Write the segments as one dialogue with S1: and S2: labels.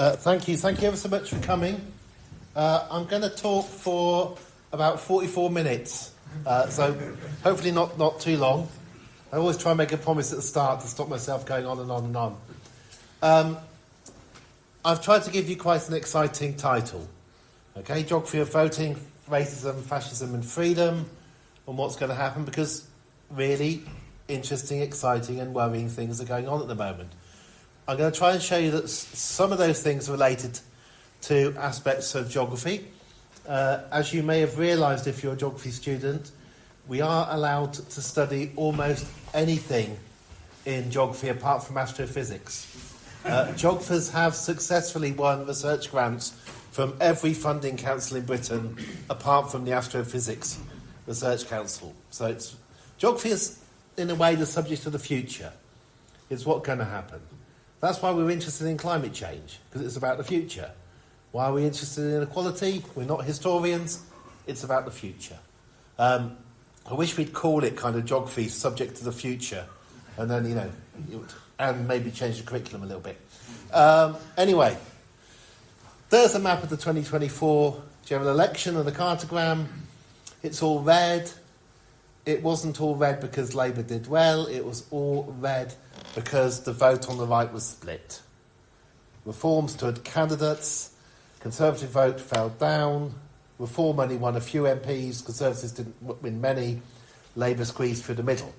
S1: Thank you ever so much for coming. I'm going to talk for about 44 minutes, so hopefully not too long. I always try and make a promise at the start to stop myself going on and on and on. I've tried to give you quite an exciting title. Okay, Geography of Voting, Racism, Fascism and Freedom, and what's going to happen, because really interesting, exciting and worrying things are going on at the moment. I'm going to try and show you that some of those things are related to aspects of geography. As you may have realised if you're a geography student, we are allowed to study almost anything in geography apart from astrophysics. Geographers have successfully won research grants from every funding council in Britain apart from the Astrophysics Research Council. So geography is, in a way, the subject of the future. It's what's going to happen. That's why we're interested in climate change, because it's about the future. Why are we interested in inequality? We're not historians. It's about the future. I wish we'd call it kind of geography subject to the future, and then, and maybe change the curriculum a little bit. Anyway, there's a map of the 2024 general election and the cartogram. It's all red. It wasn't all red because Labour did well. It was all red because the vote on the right was split. Reform stood candidates. Conservative vote fell down. Reform only won a few MPs. Conservatives didn't win many. Labour squeezed through the middle.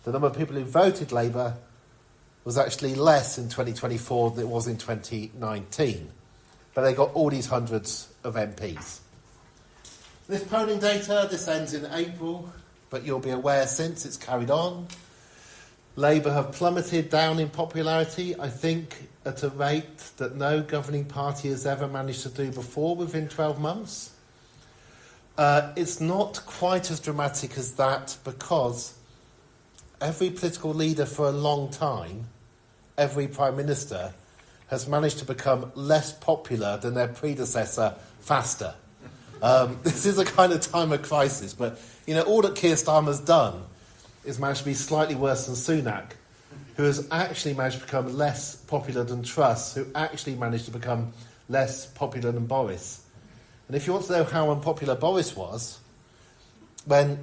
S1: The number of people who voted Labour was actually less in 2024 than it was in 2019. But they got all these hundreds of MPs. This polling data, this ends in April, but you'll be aware since it's carried on. Labour have plummeted down in popularity, I think, at a rate that no governing party has ever managed to do before within 12 months. It's not quite as dramatic as that because every political leader for a long time, every Prime Minister, has managed to become less popular than their predecessor faster. This is a kind of time of crisis, but all that Keir Starmer's done is managed to be slightly worse than Sunak, who has actually managed to become less popular than Truss, who actually managed to become less popular than Boris. And if you want to know how unpopular Boris was, you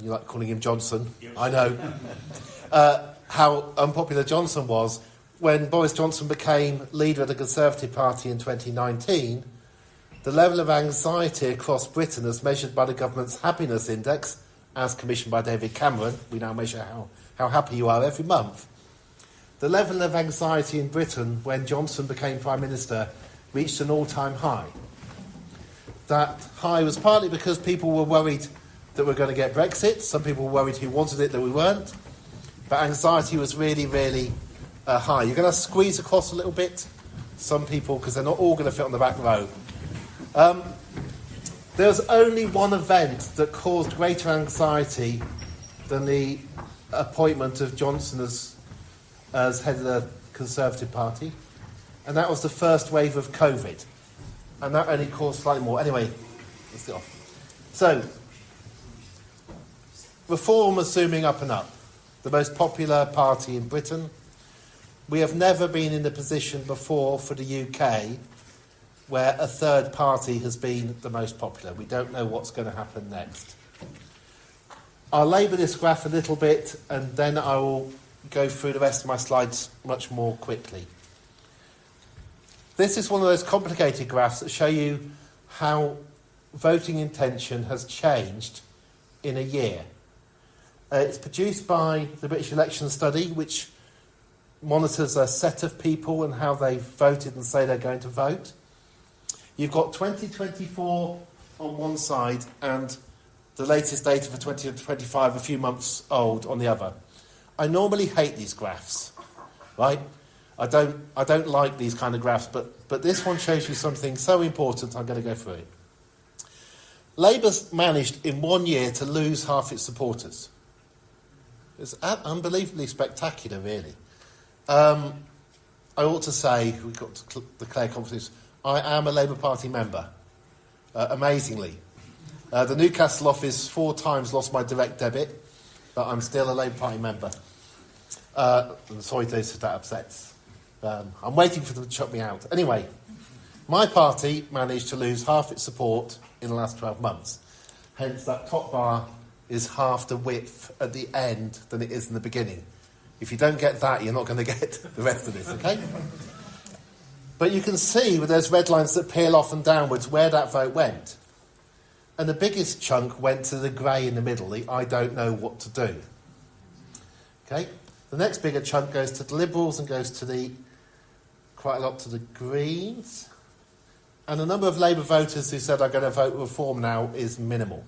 S1: like calling him Johnson, I know, how unpopular Johnson was, when Boris Johnson became leader of the Conservative Party in 2019, the level of anxiety across Britain, as measured by the government's happiness index, as commissioned by David Cameron, we now measure how happy you are every month. The level of anxiety in Britain when Johnson became Prime Minister reached an all-time high. That high was partly because people were worried that we're going to get Brexit. Some people were worried who wanted it that we weren't. But anxiety was really, really high. You're going to squeeze across a little bit. Some people, because they're not all going to fit on the back row. There was only one event that caused greater anxiety than the appointment of Johnson as head of the Conservative Party, and that was the first wave of COVID. And that only caused slightly more. Anyway, let's get off. So, Reform is zooming up and up. The most popular party in Britain. We have never been in a position before for the UK where a third party has been the most popular. We don't know what's going to happen next. I'll labour this graph a little bit and then I will go through the rest of my slides much more quickly. This is one of those complicated graphs that show you how voting intention has changed in a year. It's produced by the British Election Study, which monitors a set of people and how they've voted and say they're going to vote. You've got 2024 on one side and the latest data for 2025, a few months old, on the other. I normally hate these graphs, right? I don't like these kind of graphs, but this one shows you something so important, I'm going to go through it. Labour's managed in 1 year to lose half its supporters. It's unbelievably spectacular, really. I ought to say, we've got to declare confidence, I am a Labour Party member, amazingly. The Newcastle office 4 times lost my direct debit, but I'm still a Labour Party member. I'm sorry to those that upsets. I'm waiting for them to chuck me out. Anyway, my party managed to lose half its support in the last 12 months. Hence, that top bar is half the width at the end than it is in the beginning. If you don't get that, you're not going to get the rest of this, okay? But you can see with those red lines that peel off and downwards where that vote went. And the biggest chunk went to the grey in the middle, the I don't know what to do. Okay? The next bigger chunk goes to the Liberals and goes to quite a lot to the Greens. And the number of Labour voters who said, I'm going to vote Reform now is minimal.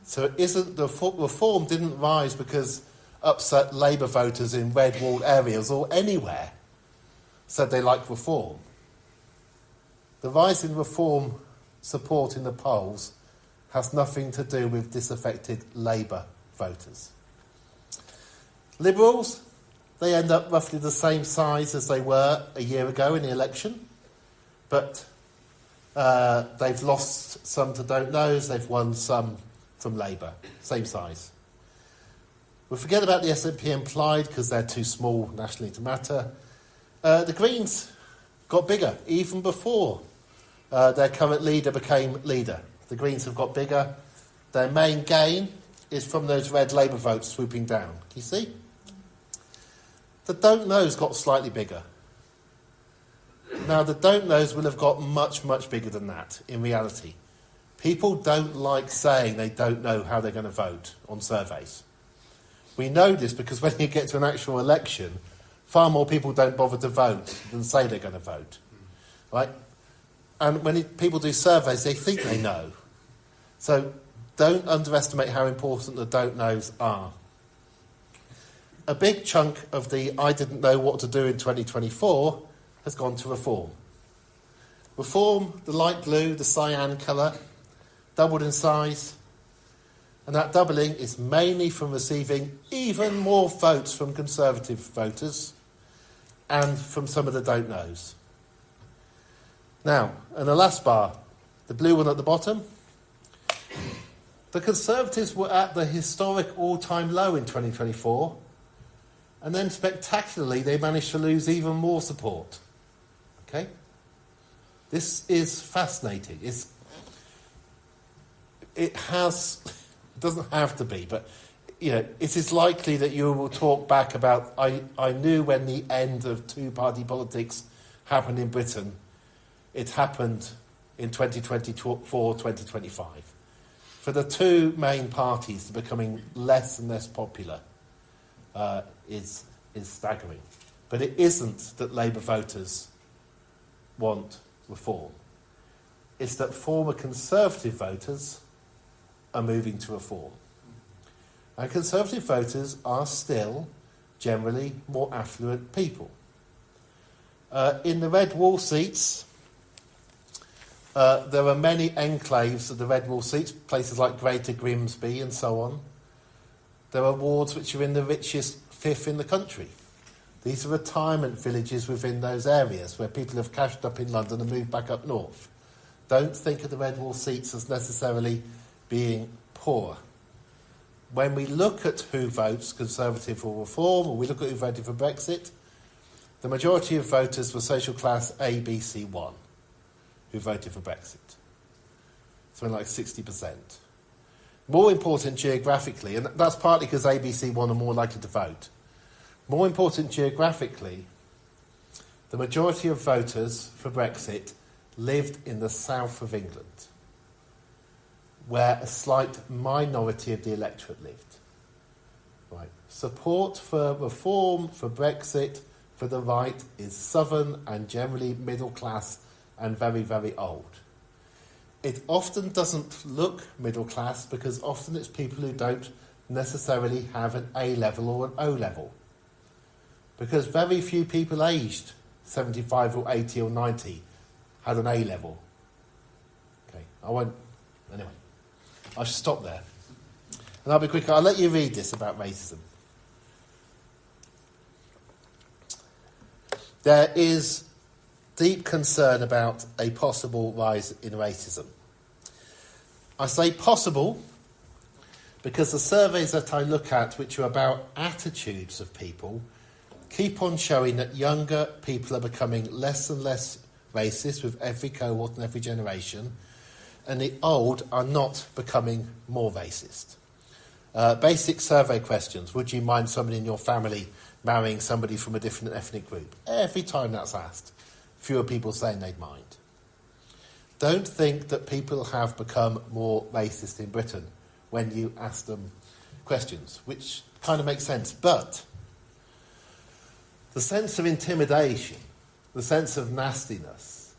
S1: So it isn't the Reform didn't rise because upset Labour voters in red walled areas or anywhere said they like Reform. The rise in Reform support in the polls has nothing to do with disaffected Labour voters. Liberals, they end up roughly the same size as they were a year ago in the election, but they've lost some to don't knows, they've won some from Labour, same size. We'll forget about the SNP implied because they're too small nationally to matter. The Greens got bigger even before their current leader became leader. The Greens have got bigger. Their main gain is from those red Labour votes swooping down. Can you see? The don't knows got slightly bigger. Now, the don't knows will have got much, much bigger than that in reality. People don't like saying they don't know how they're going to vote on surveys. We know this because when you get to an actual election, far more people don't bother to vote than say they're going to vote. Right? And when people do surveys, they think they know. So don't underestimate how important the don't knows are. A big chunk of the I didn't know what to do in 2024 has gone to Reform. Reform, the light blue, the cyan colour, doubled in size. And that doubling is mainly from receiving even more votes from Conservative voters and from some of the don't knows. Now, and the last bar, the blue one at the bottom. The Conservatives were at the historic all-time low in 2024, and then spectacularly they managed to lose even more support. Okay? This is fascinating. It doesn't have to be, but it is likely that you will talk back about, I knew when the end of two-party politics happened in Britain, it happened in 2024, 2025. For the two main parties becoming less and less popular is staggering. But it isn't that Labour voters want Reform. It's that former Conservative voters are moving to Reform. And Conservative voters are still generally more affluent people. In the red wall seats, there are many enclaves of the red wall seats, places like Greater Grimsby and so on. There are wards which are in the richest fifth in the country. These are retirement villages within those areas where people have cashed up in London and moved back up north. Don't think of the red wall seats as necessarily being poor. When we look at who votes Conservative or Reform, or we look at who voted for Brexit, the majority of voters were social class A, B, C, 1 who voted for Brexit. Something like 60%. More important geographically, and that's partly because A, B, C, 1 are more likely to vote. More important geographically, the majority of voters for Brexit lived in the south of England, where a slight minority of the electorate lived. Right. Support for Reform, for Brexit, for the right is southern and generally middle class and very, very old. It often doesn't look middle class because often it's people who don't necessarily have an A level or an O level. Because very few people aged 75 or 80 or 90 had an A level. Okay, anyway, I should stop there. And I'll be quick. I'll let you read this about racism. There is deep concern about a possible rise in racism. I say possible because the surveys that I look at, which are about attitudes of people, keep on showing that younger people are becoming less and less racist with every cohort and every generation, and the old are not becoming more racist. Basic survey questions. Would you mind somebody in your family marrying somebody from a different ethnic group? Every time that's asked, fewer people saying they'd mind. Don't think that people have become more racist in Britain when you ask them questions, which kind of makes sense. But the sense of intimidation, the sense of nastiness,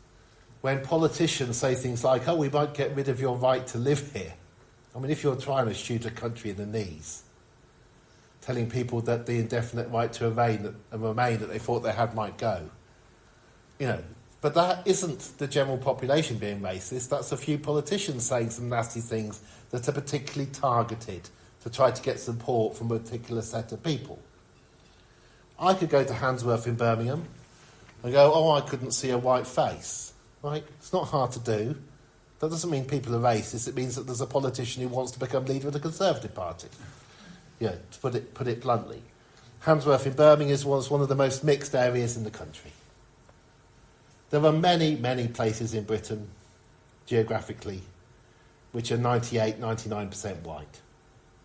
S1: when politicians say things like, oh, we might get rid of your right to live here. I mean, if you're trying to shoot a country in the knees, telling people that the indefinite right to remain that they thought they had might go, you know, but that isn't the general population being racist. That's a few politicians saying some nasty things that are particularly targeted to try to get support from a particular set of people. I could go to Handsworth in Birmingham and go, oh, I couldn't see a white face. Right? It's not hard to do. That doesn't mean people are racist. It means that there's a politician who wants to become leader of the Conservative Party. Yeah, to put it bluntly. Handsworth in Birmingham was one of the most mixed areas in the country. There are many, many places in Britain, geographically, which are 98, 99% white.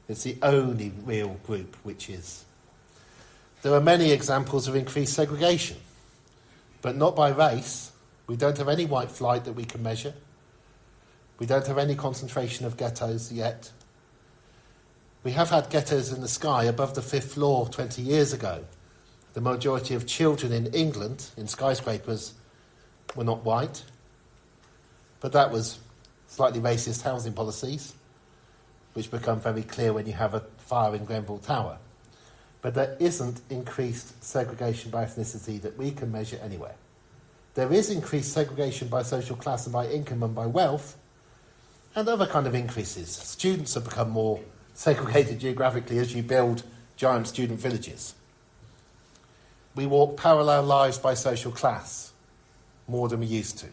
S1: It's the only real group which is. There are many examples of increased segregation, but not by race. We don't have any white flight that we can measure. We don't have any concentration of ghettos yet. We have had ghettos in the sky above the 5th floor 20 years ago. The majority of children in England, in skyscrapers, were not white, but that was slightly racist housing policies, which become very clear when you have a fire in Grenfell Tower. But there isn't increased segregation by ethnicity that we can measure anywhere. There is increased segregation by social class and by income and by wealth, and other kind of increases. Students have become more segregated geographically as you build giant student villages. We walk parallel lives by social class, more than we used to.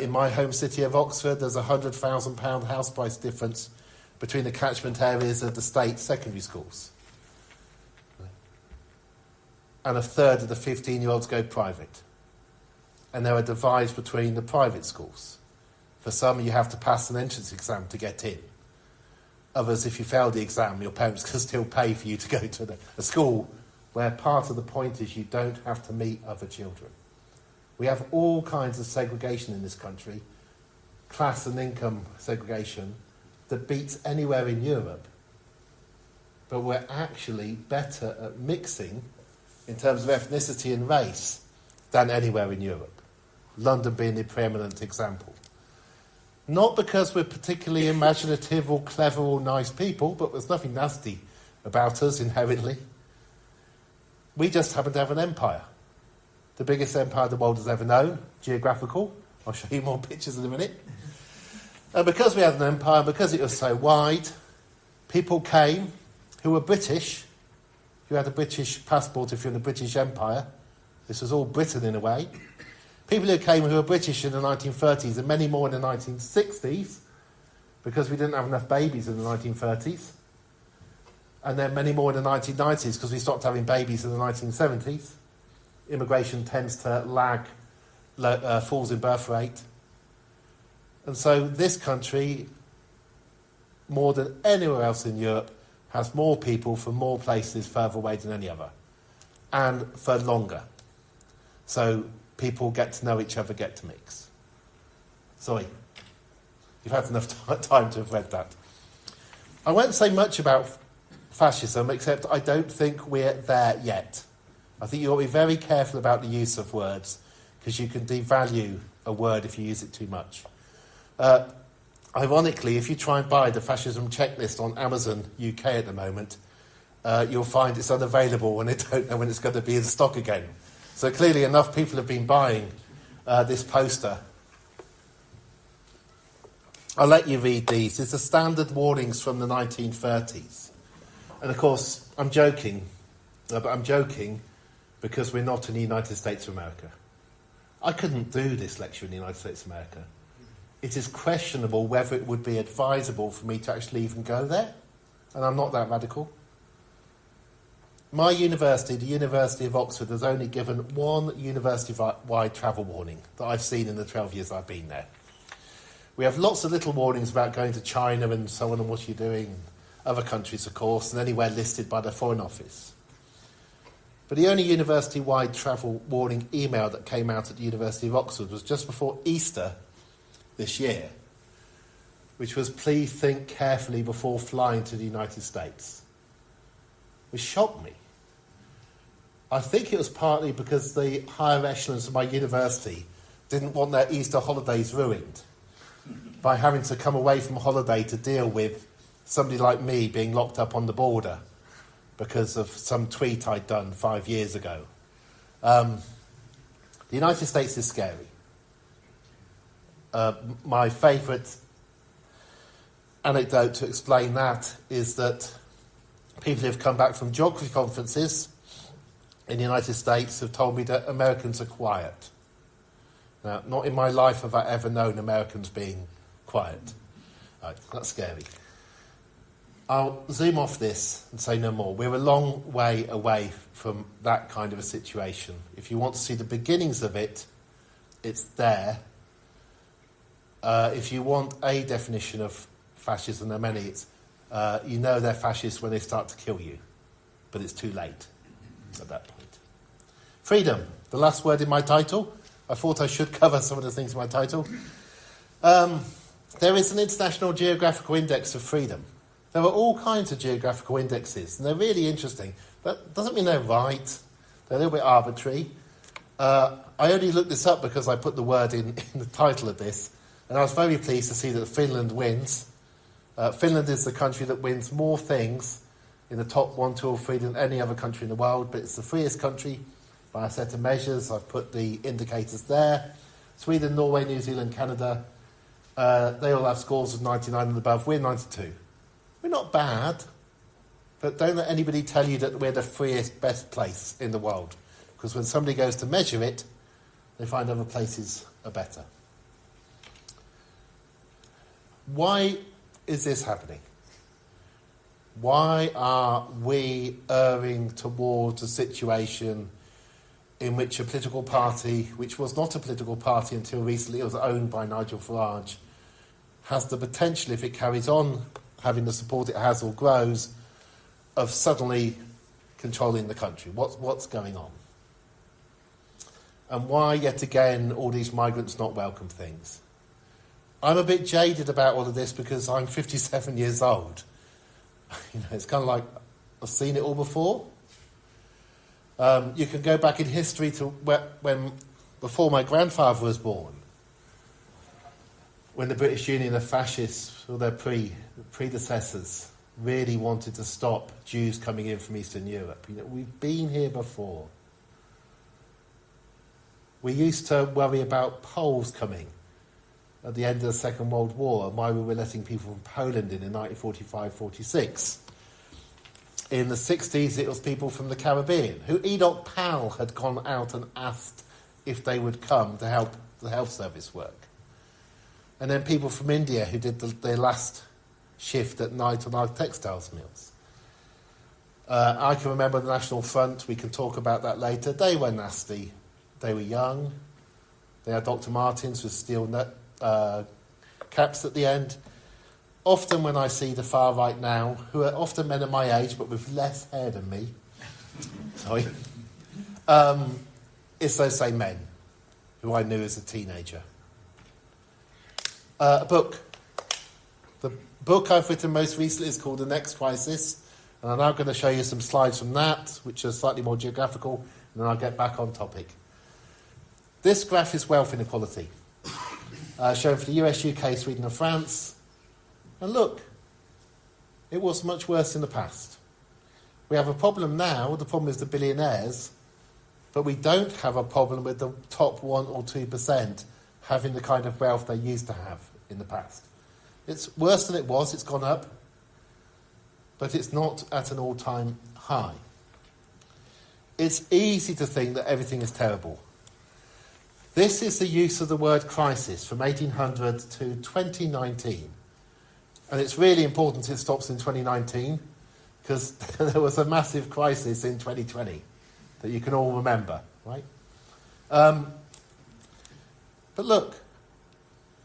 S1: In my home city of Oxford, there's a £100,000 house price difference between the catchment areas of the state secondary schools. And a third of the 15-year-olds go private. And there are divides between the private schools. For some, you have to pass an entrance exam to get in. Others, if you fail the exam, your parents can still pay for you to go to a school where part of the point is you don't have to meet other children. We have all kinds of segregation in this country, class and income segregation, that beats anywhere in Europe. But we're actually better at mixing, in terms of ethnicity and race, than anywhere in Europe. London being the preeminent example. Not because we're particularly imaginative or clever or nice people, but there's nothing nasty about us inherently. We just happen to have an empire. The biggest empire the world has ever known, Geographical. I'll show you more pictures in a minute. And because we had an empire, because it was so wide, people came who were British. You had a British passport if you're in the British Empire. This was all Britain in a way. People who came who were British in the 1930s and many more in the 1960s, because we didn't have enough babies in the 1930s. And then many more in the 1990s because we stopped having babies in the 1970s. Immigration tends to lag falls in birth rate. And so this country, more than anywhere else in Europe, has more people from more places further away than any other. And for longer. So people get to know each other, get to mix. Sorry. You've had enough time to have read that. I won't say much about fascism, except I don't think we're there yet. I think you've got to be very careful about the use of words, because you can devalue a word if you use it too much. Ironically, if you try and buy the fascism checklist on Amazon UK at the moment, you'll find it's unavailable and they don't know when it's going to be in stock again. So clearly enough people have been buying this poster. I'll let you read these. It's the standard warnings from the 1930s. And of course, I'm joking, but I'm joking because we're not in the United States of America. I couldn't do this lecture in the United States of America. It is questionable whether it would be advisable for me to actually even go there. And I'm not that radical. My university, the University of Oxford, has only given one university-wide travel warning that I've seen in the 12 years I've been there. We have lots of little warnings about going to China and so on and what you're doing, other countries, of course, and anywhere listed by the Foreign Office. But the only university-wide travel warning email that came out at the University of Oxford was just before Easter this year, which was, please think carefully before flying to the United States, which shocked me. I think it was partly because the higher echelons of my university didn't want their Easter holidays ruined by having to come away from holiday to deal with somebody like me being locked up on the border because of some tweet I'd done 5 years ago. The United States is scary. My favourite anecdote to explain that is that people who have come back from geography conferences in the United States have told me that Americans are quiet. Now, not in my life have I ever known Americans being quiet. Right, that's scary. I'll zoom off this and say no more. We're a long way away from that kind of a situation. If you want to see the beginnings of it, it's there. If you want a definition of fascism, there are many. It's, you know they're fascists when they start to kill you, but it's too late at that point. Freedom, the last word in my title. I thought I should cover some of the things in my title. There is an International Geographical Index of Freedom. There are all kinds of geographical indexes, and they're really interesting. That doesn't mean they're right. They're a little bit arbitrary. I only looked this up because I put the word in the title of this, and I was very pleased to see that Finland wins. Finland is the country that wins more things in the top 1, 2 or 3 than any other country in the world, but it's the freest country by a set of measures. I've put the indicators there. Sweden, Norway, New Zealand, Canada, they all have scores of 99 and above. We're 92. We're not bad, but don't let anybody tell you that we're the freest, best place in the world, because when somebody goes to measure it, they find other places are better. Why is this happening? Why are we erring towards a situation in which a political party, which was not a political party until recently, it was owned by Nigel Farage, has the potential, if it carries on having the support it has or grows, of suddenly controlling the country? What's going on? And why, yet again, all these migrants not welcome things? I'm a bit jaded about all of this because I'm 57 years old. It's kind of like I've seen it all before. You can go back in history to when before my grandfather was born, when the British Union of Fascists, or their predecessors, really wanted to stop Jews coming in from Eastern Europe. We've been here before. We used to worry about Poles coming at the end of the Second World War and why we were letting people from Poland in 1945-46. In the 60s, it was people from the Caribbean, who Enoch Powell had gone out and asked if they would come to help the health service work. And then people from India who did their last shift at night on our textiles mills. I can remember the National Front, we can talk about that later. They were nasty. They were young. They had Dr. Martens with steel caps at the end. Often when I see the far right now, who are often men of my age but with less hair than me, sorry, it's those same men who I knew as a teenager. A book. The book I've written most recently is called The Next Crisis, and I'm now going to show you some slides from that, which are slightly more geographical, and then I'll get back on topic. This graph is wealth inequality, shown for the US, UK, Sweden and France. And look, it was much worse in the past. We have a problem now, the problem is the billionaires, but we don't have a problem with the top 1 or 2% having the kind of wealth they used to have in the past. It's worse than it was, it's gone up, but it's not at an all-time high. It's easy to think that everything is terrible. This is the use of the word crisis from 1800 to 2019. And it's really important it stops in 2019, because there was a massive crisis in 2020 that you can all remember, right? But look,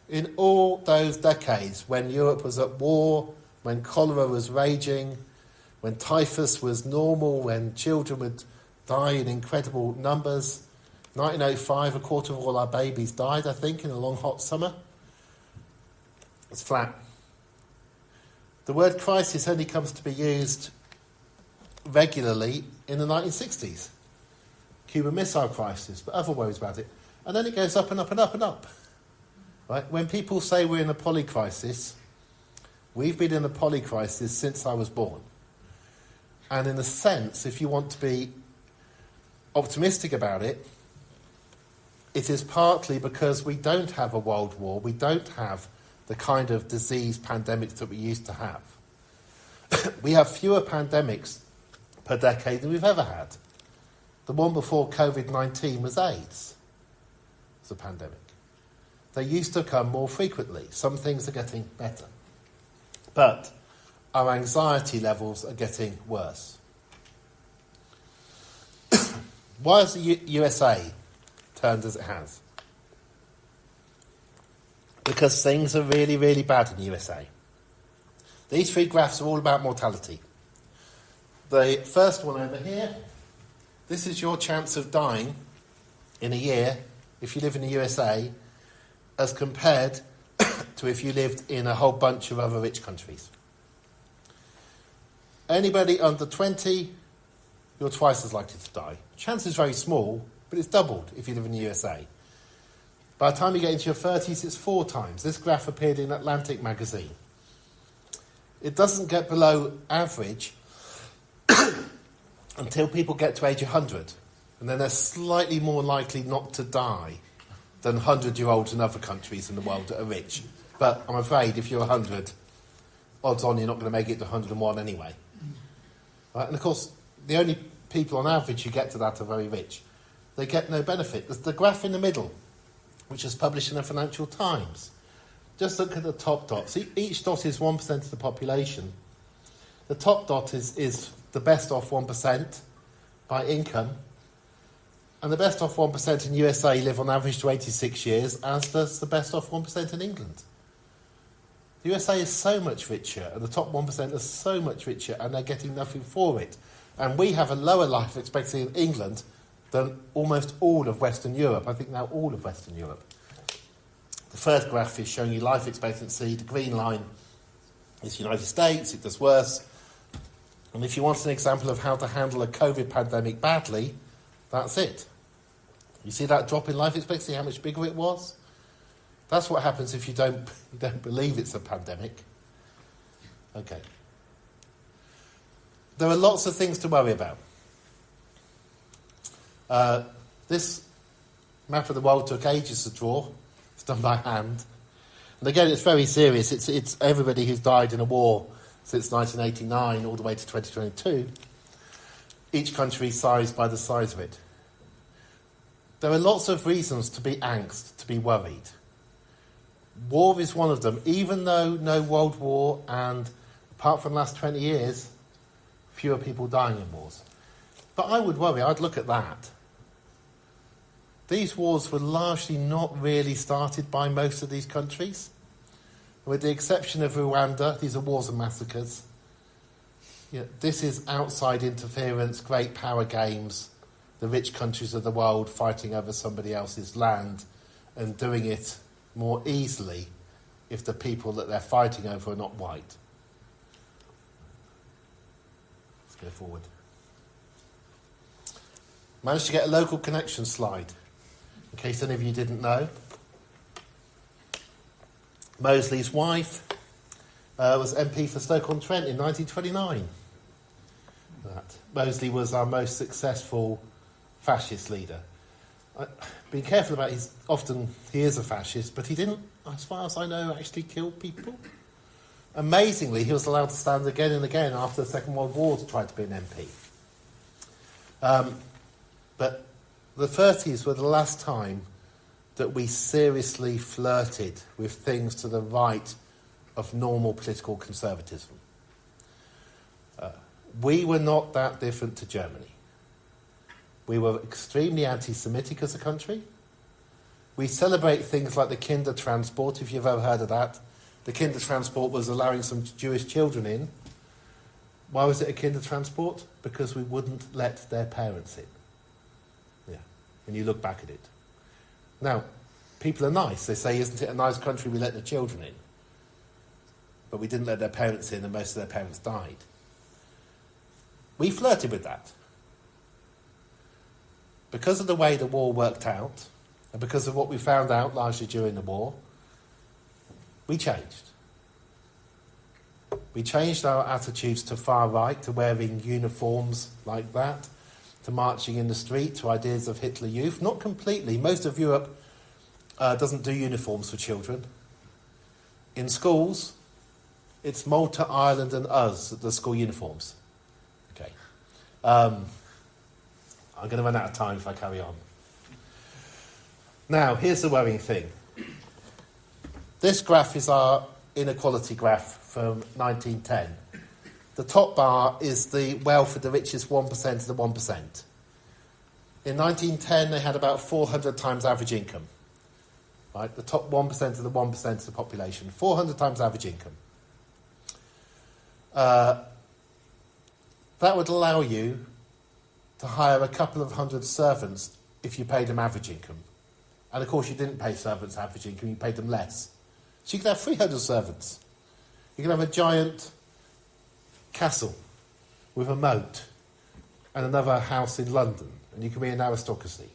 S1: in all those decades when Europe was at war, when cholera was raging, when typhus was normal, when children would die in incredible numbers, 1905, a quarter of all our babies died, I think, in a long hot summer. It's flat. The word crisis only comes to be used regularly in the 1960s. Cuban Missile Crisis, but other worries about it. And then it goes up and up and up and up. Right? When people say we're in a polycrisis, we've been in a polycrisis since I was born. And in a sense, if you want to be optimistic about it, it is partly because we don't have a world war, we don't have the kind of disease pandemics that we used to have. We have fewer pandemics per decade than we've ever had. The one before COVID-19 was AIDS. It was a pandemic. They used to come more frequently. Some things are getting better. But our anxiety levels are getting worse. Why has the USA turned as it has? Because things are really, really bad in the USA. These three graphs are all about mortality. The first one over here, this is your chance of dying in a year if you live in the USA as compared to if you lived in a whole bunch of other rich countries. Anybody under 20, you're twice as likely to die. Chance is very small, but it's doubled if you live in the USA. By the time you get into your 30s, it's 4 times. This graph appeared in Atlantic magazine. It doesn't get below average until people get to age 100. And then they're slightly more likely not to die than 100-year-olds in other countries in the world that are rich. But I'm afraid if you're 100, odds on you're not going to make it to 101 anyway. Right? And of course, the only people on average who get to that are very rich. They get no benefit. There's the graph in the middle, which is published in the Financial Times. Just look at the top dots. Each dot is 1% of the population. The top dot is the best off 1% by income. And the best off 1% in USA live on average to 86 years, as does the best off 1% in England. The USA is so much richer, and the top 1% are so much richer, and they're getting nothing for it. And we have a lower life expectancy in England than almost all of Western Europe. I think now all of Western Europe. The first graph is showing you life expectancy. The green line is the United States. It does worse. And if you want an example of how to handle a COVID pandemic badly, that's it. You see that drop in life expectancy, how much bigger it was? That's what happens if you don't believe it's a pandemic. Okay. There are lots of things to worry about. This map of the world took ages to draw. It's done by hand. And again, it's very serious. It's everybody who's died in a war since 1989 all the way to 2022. Each country sized by the size of it. There are lots of reasons to be angst, to be worried. War is one of them, even though no world war and, apart from the last 20 years, fewer people dying in wars. But I would worry, I'd look at that. These wars were largely not really started by most of these countries. With the exception of Rwanda, these are wars and massacres. You know, this is outside interference, great power games, the rich countries of the world fighting over somebody else's land and doing it more easily if the people that they're fighting over are not white. Let's go forward. Managed to get a local connection slide, in case any of you didn't know. Mosley's wife was MP for Stoke-on-Trent in 1929. Mosley was our most successful fascist leader. Be careful about he is a fascist, but he didn't, as far as I know, actually kill people. Amazingly, he was allowed to stand again and again after the Second World War to try to be an MP. But the 30s were the last time that we seriously flirted with things to the right of normal political conservatism. We were not that different to Germany. We were extremely anti-Semitic as a country. We celebrate things like the Kindertransport, if you've ever heard of that. The Kindertransport was allowing some Jewish children in. Why was it a Kindertransport? Because we wouldn't let their parents in. Yeah, when you look back at it. Now, people are nice. They say, isn't it a nice country we let the children in? But we didn't let their parents in and most of their parents died. We flirted with that. Because of the way the war worked out, and because of what we found out largely during the war, we changed. We changed our attitudes to far right, to wearing uniforms like that, to marching in the street, to ideas of Hitler Youth. Not completely. Most of Europe doesn't do uniforms for children. In schools, it's Malta, Ireland and us, the school uniforms. Okay. I'm going to run out of time if I carry on. Now, here's the worrying thing. This graph is our inequality graph from 1910. The top bar is the wealth of the richest 1% of the 1%. In 1910, they had about 400 times average income. Right? The top 1% of the 1% of the population. 400 times average income. That would allow you to hire a couple of hundred servants if you paid them average income. And of course you didn't pay servants average income, you paid them less. So you could have 300 servants. You could have a giant castle with a moat and another house in London, and you could be an aristocracy.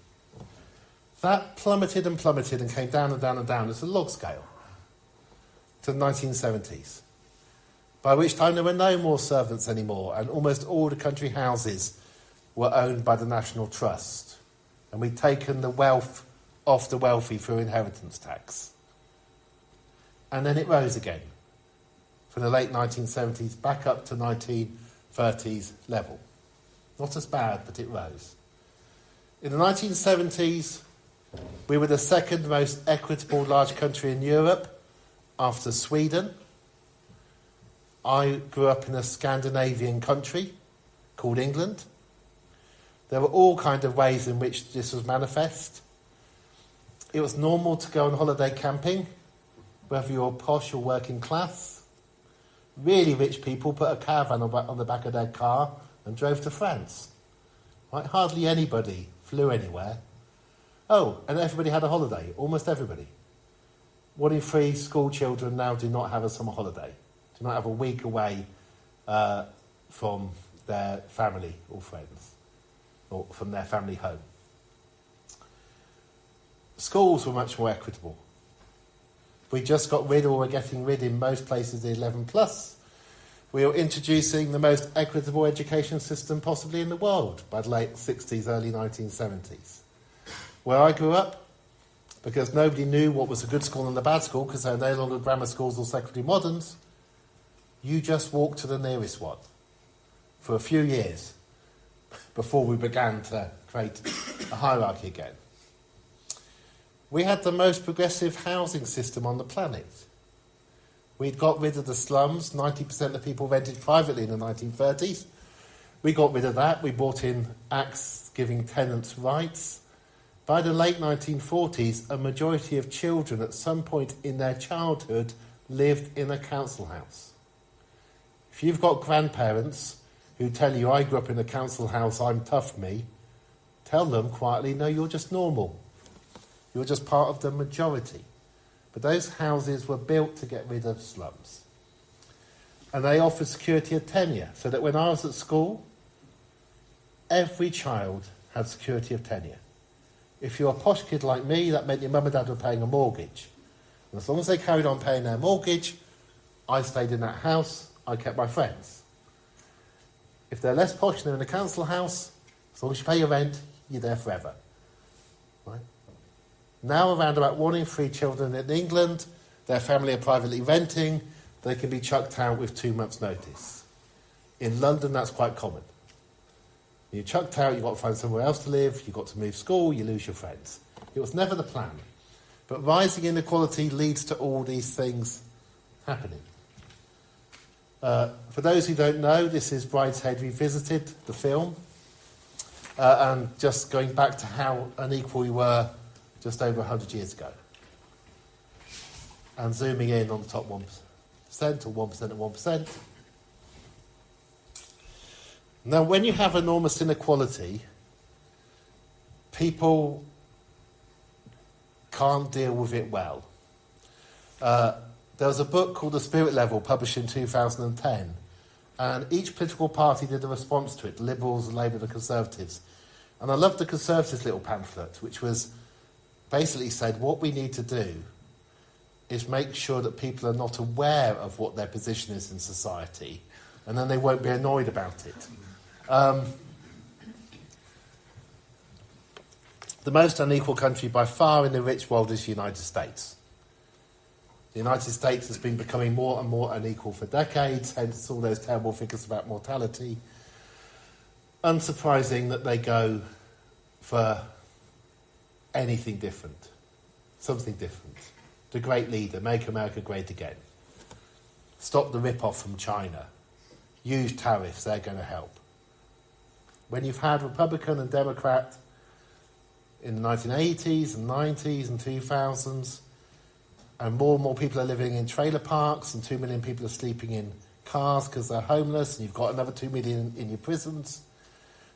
S1: That plummeted and plummeted and came down and down and down. It's a log scale to the 1970s. By which time there were no more servants anymore, and almost all the country houses were owned by the National Trust. And we'd taken the wealth off the wealthy through inheritance tax. And then it rose again from the late 1970s back up to 1930s level. Not as bad, but it rose. In the 1970s, we were the second most equitable large country in Europe after Sweden. I grew up in a Scandinavian country called England. There were all kinds of ways in which this was manifest. It was normal to go on holiday camping, whether you were posh or working class. Really rich people put a caravan on the back of their car and drove to France. Right? Hardly anybody flew anywhere. Oh, and everybody had a holiday, almost everybody. 1 in 3 school children now do not have a summer holiday, do not have a week away from their family or friends, or from their family home. Schools were much more equitable. We just got rid, or were getting rid in most places, the 11 plus. We were introducing the most equitable education system possibly in the world by the late 60s, early 1970s. Where I grew up, because nobody knew what was a good school and a bad school, because there were no longer grammar schools or secondary moderns, you just walked to the nearest one for a few years before we began to create a hierarchy again. We had the most progressive housing system on the planet. We'd got rid of the slums. 90% of people rented privately in the 1930s. We got rid of that. We brought in acts giving tenants rights. By the late 1940s, a majority of children at some point in their childhood lived in a council house. If you've got grandparents who tell you, I grew up in a council house, I'm tough me, tell them quietly, no, you're just normal. You're just part of the majority. But those houses were built to get rid of slums. And they offered security of tenure, so that when I was at school, every child had security of tenure. If you're a posh kid like me, that meant your mum and dad were paying a mortgage. And as long as they carried on paying their mortgage, I stayed in that house, I kept my friends. If they're less posh and they're in a council house, as long as you pay your rent, you're there forever. Right? Now around about 1 in 3 children in England, their family are privately renting, they can be chucked out with 2 months' notice. In London, that's quite common. You're chucked out, you've got to find somewhere else to live, you've got to move school, you lose your friends. It was never the plan. But rising inequality leads to all these things happening. For those who don't know, this is Brideshead Revisited, the film, and just going back to how unequal we were just over 100 years ago. And zooming in on the top 1%, or 1% and 1%. Now, when you have enormous inequality, people can't deal with it well. There was a book called The Spirit Level, published in 2010, and each political party did a response to it, the Liberals, the Labour, the Conservatives. And I loved the Conservatives' little pamphlet, which was basically said, what we need to do is make sure that people are not aware of what their position is in society, and then they won't be annoyed about it. The most unequal country by far in the rich world is the United States. The United States has been becoming more and more unequal for decades, hence all those terrible figures about mortality. Unsurprising that they go for anything different, something different. The great leader, make America great again. Stop the rip-off from China. Use tariffs, they're going to help. When you've had Republican and Democrat in the 1980s and 90s and 2000s, and more people are living in trailer parks, and 2 million people are sleeping in cars because they're homeless, and you've got another 2 million in your prisons,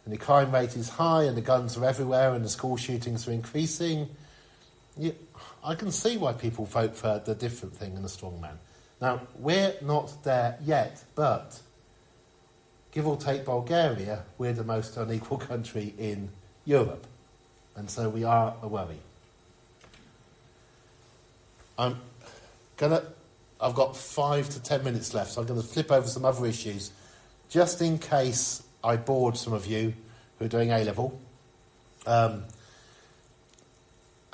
S1: and the crime rate is high, and the guns are everywhere, and the school shootings are increasing. I can see why people vote for the different thing and the strong man. Now, we're not there yet, but give or take Bulgaria, we're the most unequal country in Europe. And so we are a worry. I've got 5 to 10 minutes left, so I'm going to flip over some other issues, just in case I bored some of you who are doing A-level, and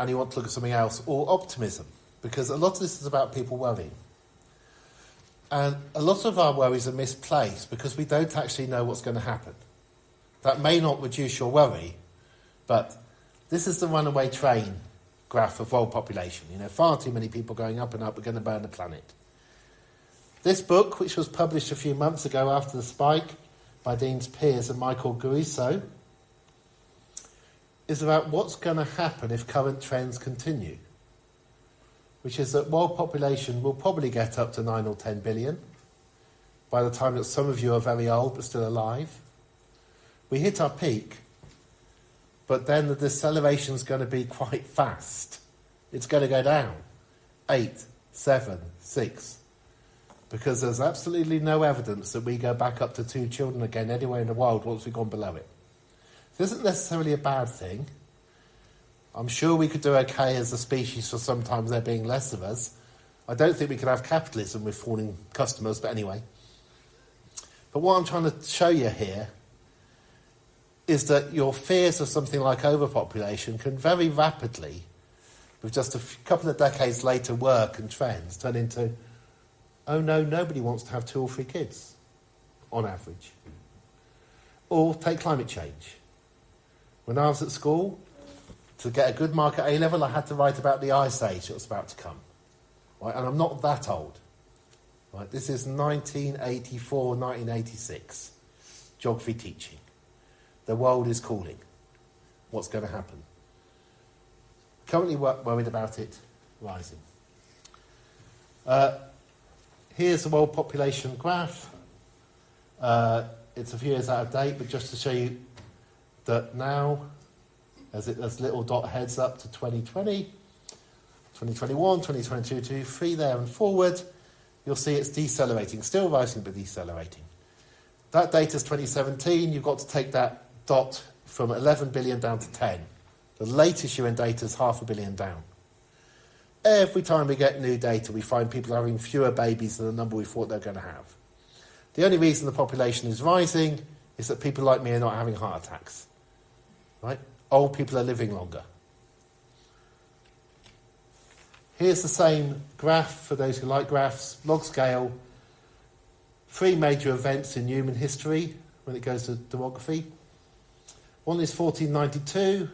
S1: you want to look at something else, or optimism, because a lot of this is about people worrying. And a lot of our worries are misplaced because we don't actually know what's going to happen. That may not reduce your worry, but this is the runaway train graph of world population. Far too many people going up and up, we're going to burn the planet. This book, which was published a few months ago after the spike by Dean Pears and Michael Garuso, is about what's going to happen if current trends continue, which is that world population will probably get up to 9 or 10 billion by the time that some of you are very old but still alive. We hit our peak, but then the deceleration is going to be quite fast. It's going to go down. 8, 7, 6. Because there's absolutely no evidence that we go back up to 2 children again anywhere in the world once we've gone below it. This isn't necessarily a bad thing. I'm sure we could do okay as a species for sometimes there being less of us. I don't think we could have capitalism with falling customers, but anyway. But what I'm trying to show you here is that your fears of something like overpopulation can very rapidly, with just a couple of decades later work and trends, turn into, oh no, nobody wants to have 2 or 3 kids, on average. Or take climate change. When I was at school, to get a good mark at A-level, I had to write about the ice age that was about to come. Right? And I'm not that old. Right? This is 1984, 1986. Geography teaching. The world is cooling. What's going to happen? Currently worried about it rising. Here's the world population graph. It's a few years out of date, but just to show you that now, as little dot heads up to 2020, 2021, 2022, 2023 there and forward, you'll see it's decelerating, still rising but decelerating. That data's 2017, you've got to take that dot from 11 billion down to 10. The latest UN data is 500 million down. Every time we get new data, we find people having fewer babies than the number we thought they were going to have. The only reason the population is rising is that people like me are not having heart attacks. Right? Old people are living longer. Here's the same graph for those who like graphs, log scale. 3 major events in human history when it goes to demography. One is 1492,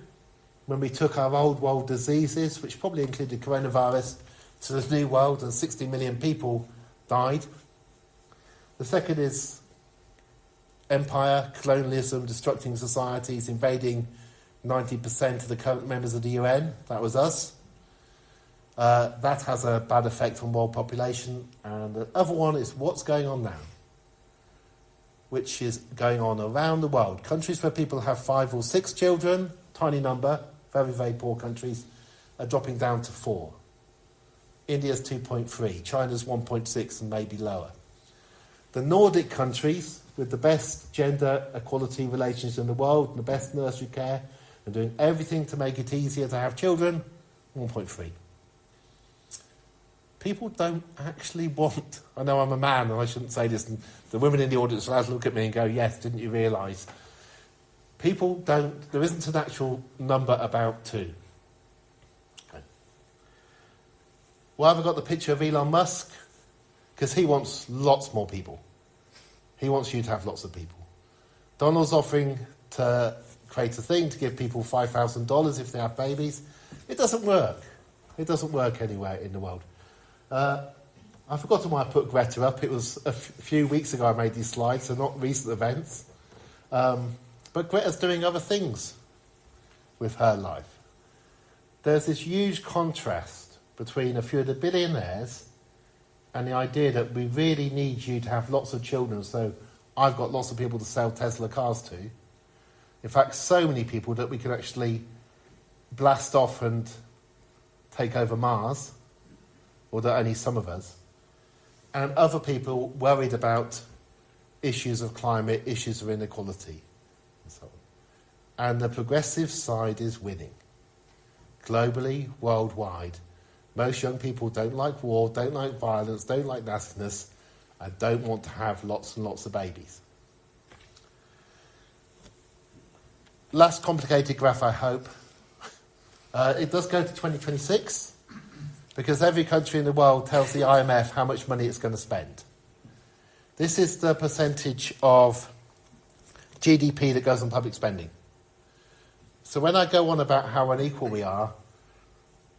S1: when we took our old world diseases, which probably included coronavirus, to the new world and 60 million people died. The second is empire, colonialism, destructing societies, invading 90% of the current members of the UN. That was us. That has a bad effect on world population. And the other one is what's going on now, which is going on around the world. Countries where people have 5 or 6 children, tiny number, very, very poor countries, are dropping down to 4. India's 2.3, China's 1.6 and maybe lower. The Nordic countries, with the best gender equality relations in the world and the best nursery care, and doing everything to make it easier to have children, 1.3. People don't actually want... I know I'm a man and I shouldn't say this, and the women in the audience will have to look at me and go, yes, didn't you realise? People don't... There isn't an actual number about 2. Okay. Well, I've got the picture of Elon Musk, because he wants lots more people. He wants you to have lots of people. Donald's offering to create a thing to give people $5,000 if they have babies. It doesn't work. It doesn't work anywhere in the world. I forgot why I put Greta up. It was a few weeks ago I made these slides, so not recent events. But Greta's doing other things with her life. There's this huge contrast between a few of the billionaires and the idea that we really need you to have lots of children, so I've got lots of people to sell Tesla cars to. In fact, so many people that we can actually blast off and take over Mars, or that only some of us. And other people worried about issues of climate, issues of inequality, and so on. And the progressive side is winning. Globally, worldwide. Most young people don't like war, don't like violence, don't like nastiness, and don't want to have lots and lots of babies. Last complicated graph, I hope. It does go to 2026, because every country in the world tells the IMF how much money it's going to spend. This is the percentage of GDP that goes on public spending. So when I go on about how unequal we are,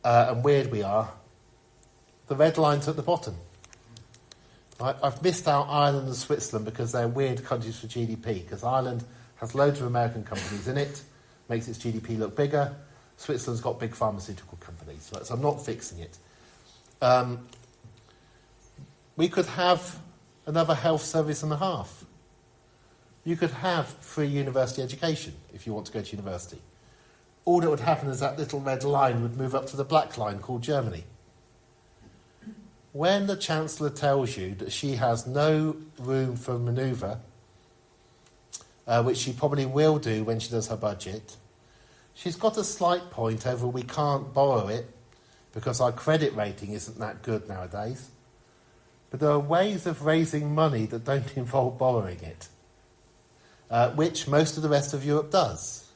S1: and weird we are, the red line's at the bottom. Right? I've missed out Ireland and Switzerland because they're weird countries for GDP, because Ireland has loads of American companies in it, makes its GDP look bigger. Switzerland's got big pharmaceutical companies, right? So I'm not fixing it. We could have another health service and a half. You could have free university education if you want to go to university. All that would happen is that little red line would move up to the black line called Germany. When the Chancellor tells you that she has no room for manoeuvre, which she probably will do when she does her budget, she's got a slight point over we can't borrow it because our credit rating isn't that good nowadays. But there are ways of raising money that don't involve borrowing it, which most of the rest of Europe does.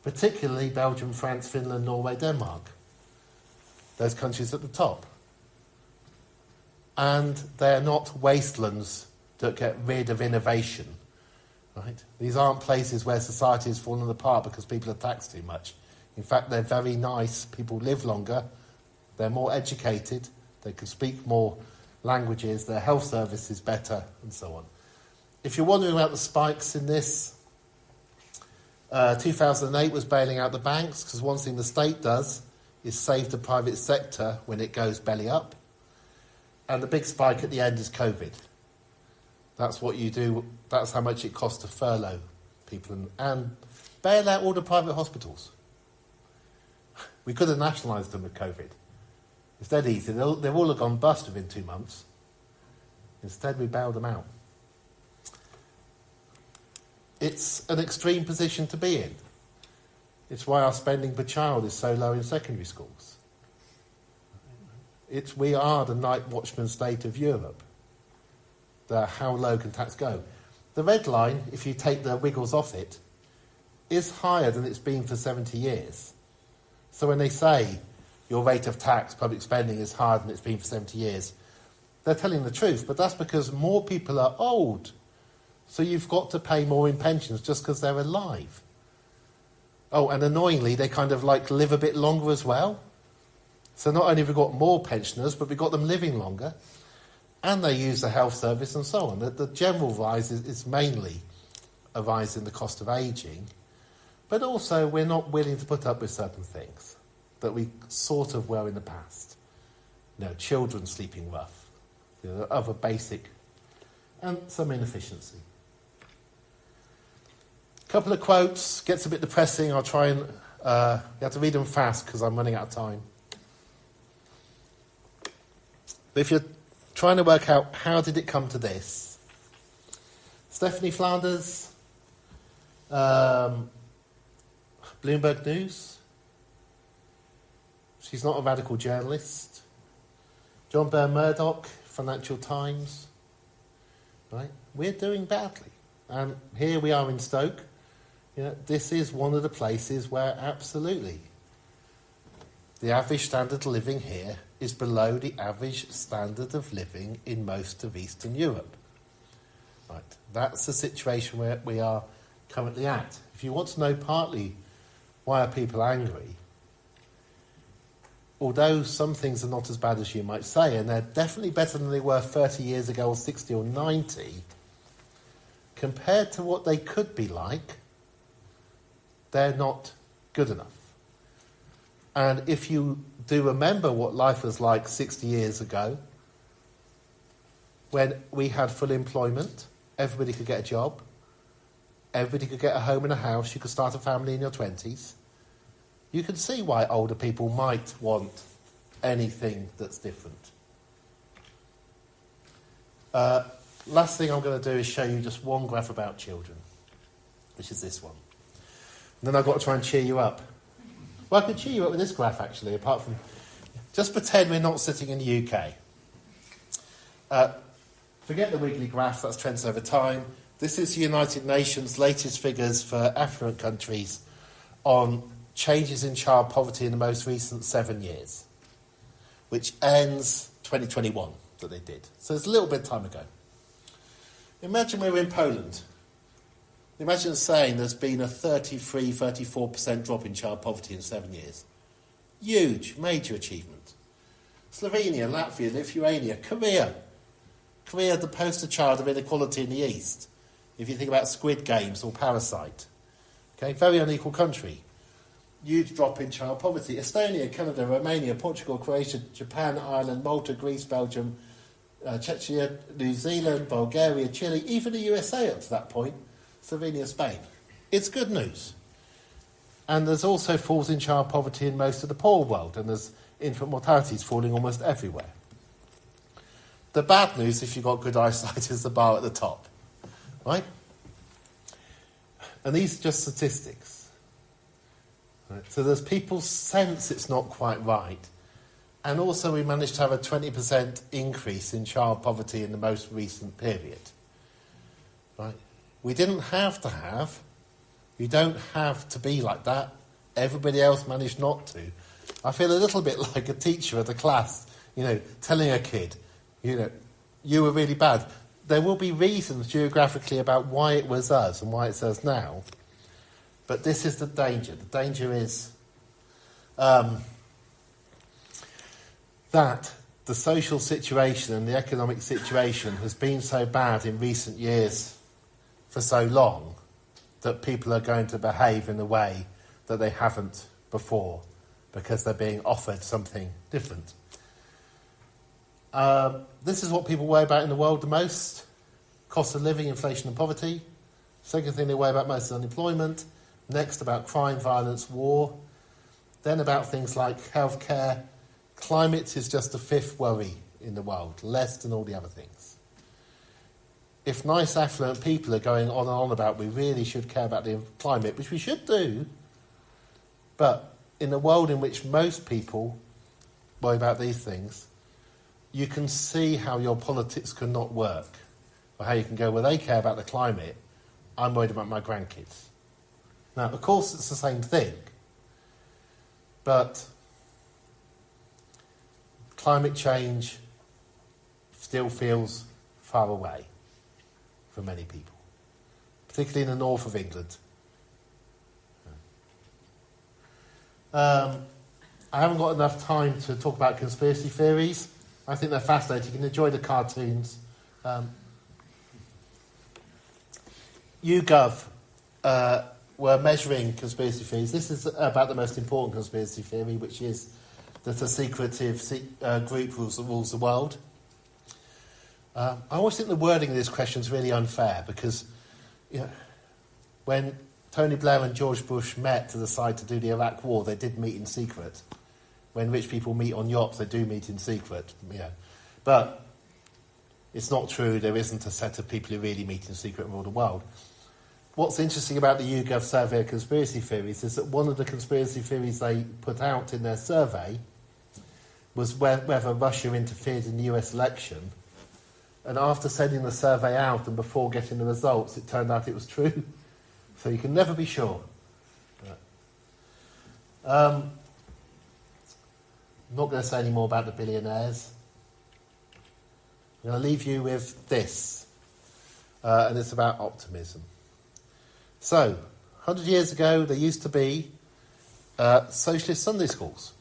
S1: Particularly Belgium, France, Finland, Norway, Denmark. Those countries at the top. And they're not wastelands that get rid of innovation. Right? These aren't places where society has fallen apart because people are taxed too much. In fact, they're very nice. People live longer. They're more educated. They can speak more languages. Their health service is better, and so on. If you're wondering about the spikes in this, 2008 was bailing out the banks, because one thing the state does is save the private sector when it goes belly up. And the big spike at the end is COVID. That's what you do. That's how much it costs to furlough people and bail out all the private hospitals. We could have nationalised them with COVID. It's dead easy. They've all have gone bust within 2 months. Instead, we bailed them out. It's an extreme position to be in. It's why our spending per child is so low in secondary schools. We are the night watchman state of Europe. How low can tax go? The red line, if you take the wiggles off it, is higher than it's been for 70 years. So when they say your rate of tax, public spending is higher than it's been for 70 years, they're telling the truth, but that's because more people are old. So you've got to pay more in pensions just because they're alive. Oh, and annoyingly, they kind of live a bit longer as well. So not only have we got more pensioners, but we've got them living longer. and they use the health service and so on. The general rise is mainly a rise in the cost of ageing, but also we're not willing to put up with certain things that we sort of were in the past. Children sleeping rough, other basic, and some inefficiency. A couple of quotes, gets a bit depressing. I'll try and, you have to read them fast because I'm running out of time. But if you're trying to work out how did it come to this, Stephanie Flanders, Bloomberg News. She's not a radical journalist. John Byrne Murdoch, Financial Times. Right? We're doing badly. And here we are in Stoke. This is one of the places where absolutely the average standard of living here is below the average standard of living in most of Eastern Europe. Right. That's the situation where we are currently at. If you want to know partly why are people angry, although some things are not as bad as you might say, and they're definitely better than they were 30 years ago or 60 or 90, compared to what they could be like, they're not good enough. And if you do remember what life was like 60 years ago, when we had full employment, everybody could get a job, everybody could get a home and a house, you could start a family in your 20s, you can see why older people might want anything that's different. Last thing I'm going to do is show you just one graph about children, which is this one. And then I've got to try and cheer you up. Well, I could cheer you up with this graph, actually, apart from... Just pretend we're not sitting in the UK. Forget the wiggly graph, that's trends over time. This is the United Nations' latest figures for affluent countries on changes in child poverty in the most recent 7 years, which ends 2021, that they did. So it's a little bit of time ago. Imagine we're in Poland. Imagine saying there's been a 34% drop in child poverty in 7 years. Huge, major achievement. Slovenia, Latvia, Lithuania, Korea. Korea, the poster child of inequality in the East. If you think about Squid Games or Parasite. Okay, very unequal country. Huge drop in child poverty. Estonia, Canada, Romania, Portugal, Croatia, Japan, Ireland, Malta, Greece, Belgium, Czechia, New Zealand, Bulgaria, Chile, even the USA up to that point. Slovenia, Spain. It's good news. And there's also falls in child poverty in most of the poor world, and there's infant mortality is falling almost everywhere. The bad news, if you've got good eyesight, is the bar at the top. Right? And these are just statistics. Right? So there's people's sense it's not quite right. And also we managed to have a 20% increase in child poverty in the most recent period. Right? We didn't have to have. You don't have to be like that. Everybody else managed not to. I feel a little bit like a teacher of the class, telling a kid, you were really bad. There will be reasons geographically about why it was us and why it's us now. But this is the danger. The danger is that the social situation and the economic situation has been so bad in recent years for so long that people are going to behave in a way that they haven't before because they're being offered something different. This is what people worry about in the world the most. Cost of living, inflation and poverty. Second thing they worry about most is unemployment. Next about crime, violence, war. Then about things like healthcare. Climate is just the fifth worry in the world, less than all the other things. If nice affluent people are going on and on about we really should care about the climate, which we should do, but in a world in which most people worry about these things, you can see how your politics cannot work, or how you can go, well, they care about the climate, I'm worried about my grandkids. Now, of course, it's the same thing, but climate change still feels far away for many people, particularly in the north of England. I haven't got enough time to talk about conspiracy theories, I think they're fascinating. You can enjoy the cartoons. YouGov were measuring conspiracy theories. This is about the most important conspiracy theory, which is that a secretive group rules the world. I always think the wording of this question is really unfair because, when Tony Blair and George Bush met to decide to do the Iraq War, they did meet in secret. When rich people meet on yachts, they do meet in secret. But it's not true. There isn't a set of people who really meet in secret and rule the world. What's interesting about the YouGov survey of conspiracy theories is that one of the conspiracy theories they put out in their survey was whether Russia interfered in the US election. And after sending the survey out and before getting the results, it turned out it was true. So you can never be sure. I'm not going to say any more about the billionaires. I'm going to leave you with this. And it's about optimism. So, 100 years ago, there used to be socialist Sunday schools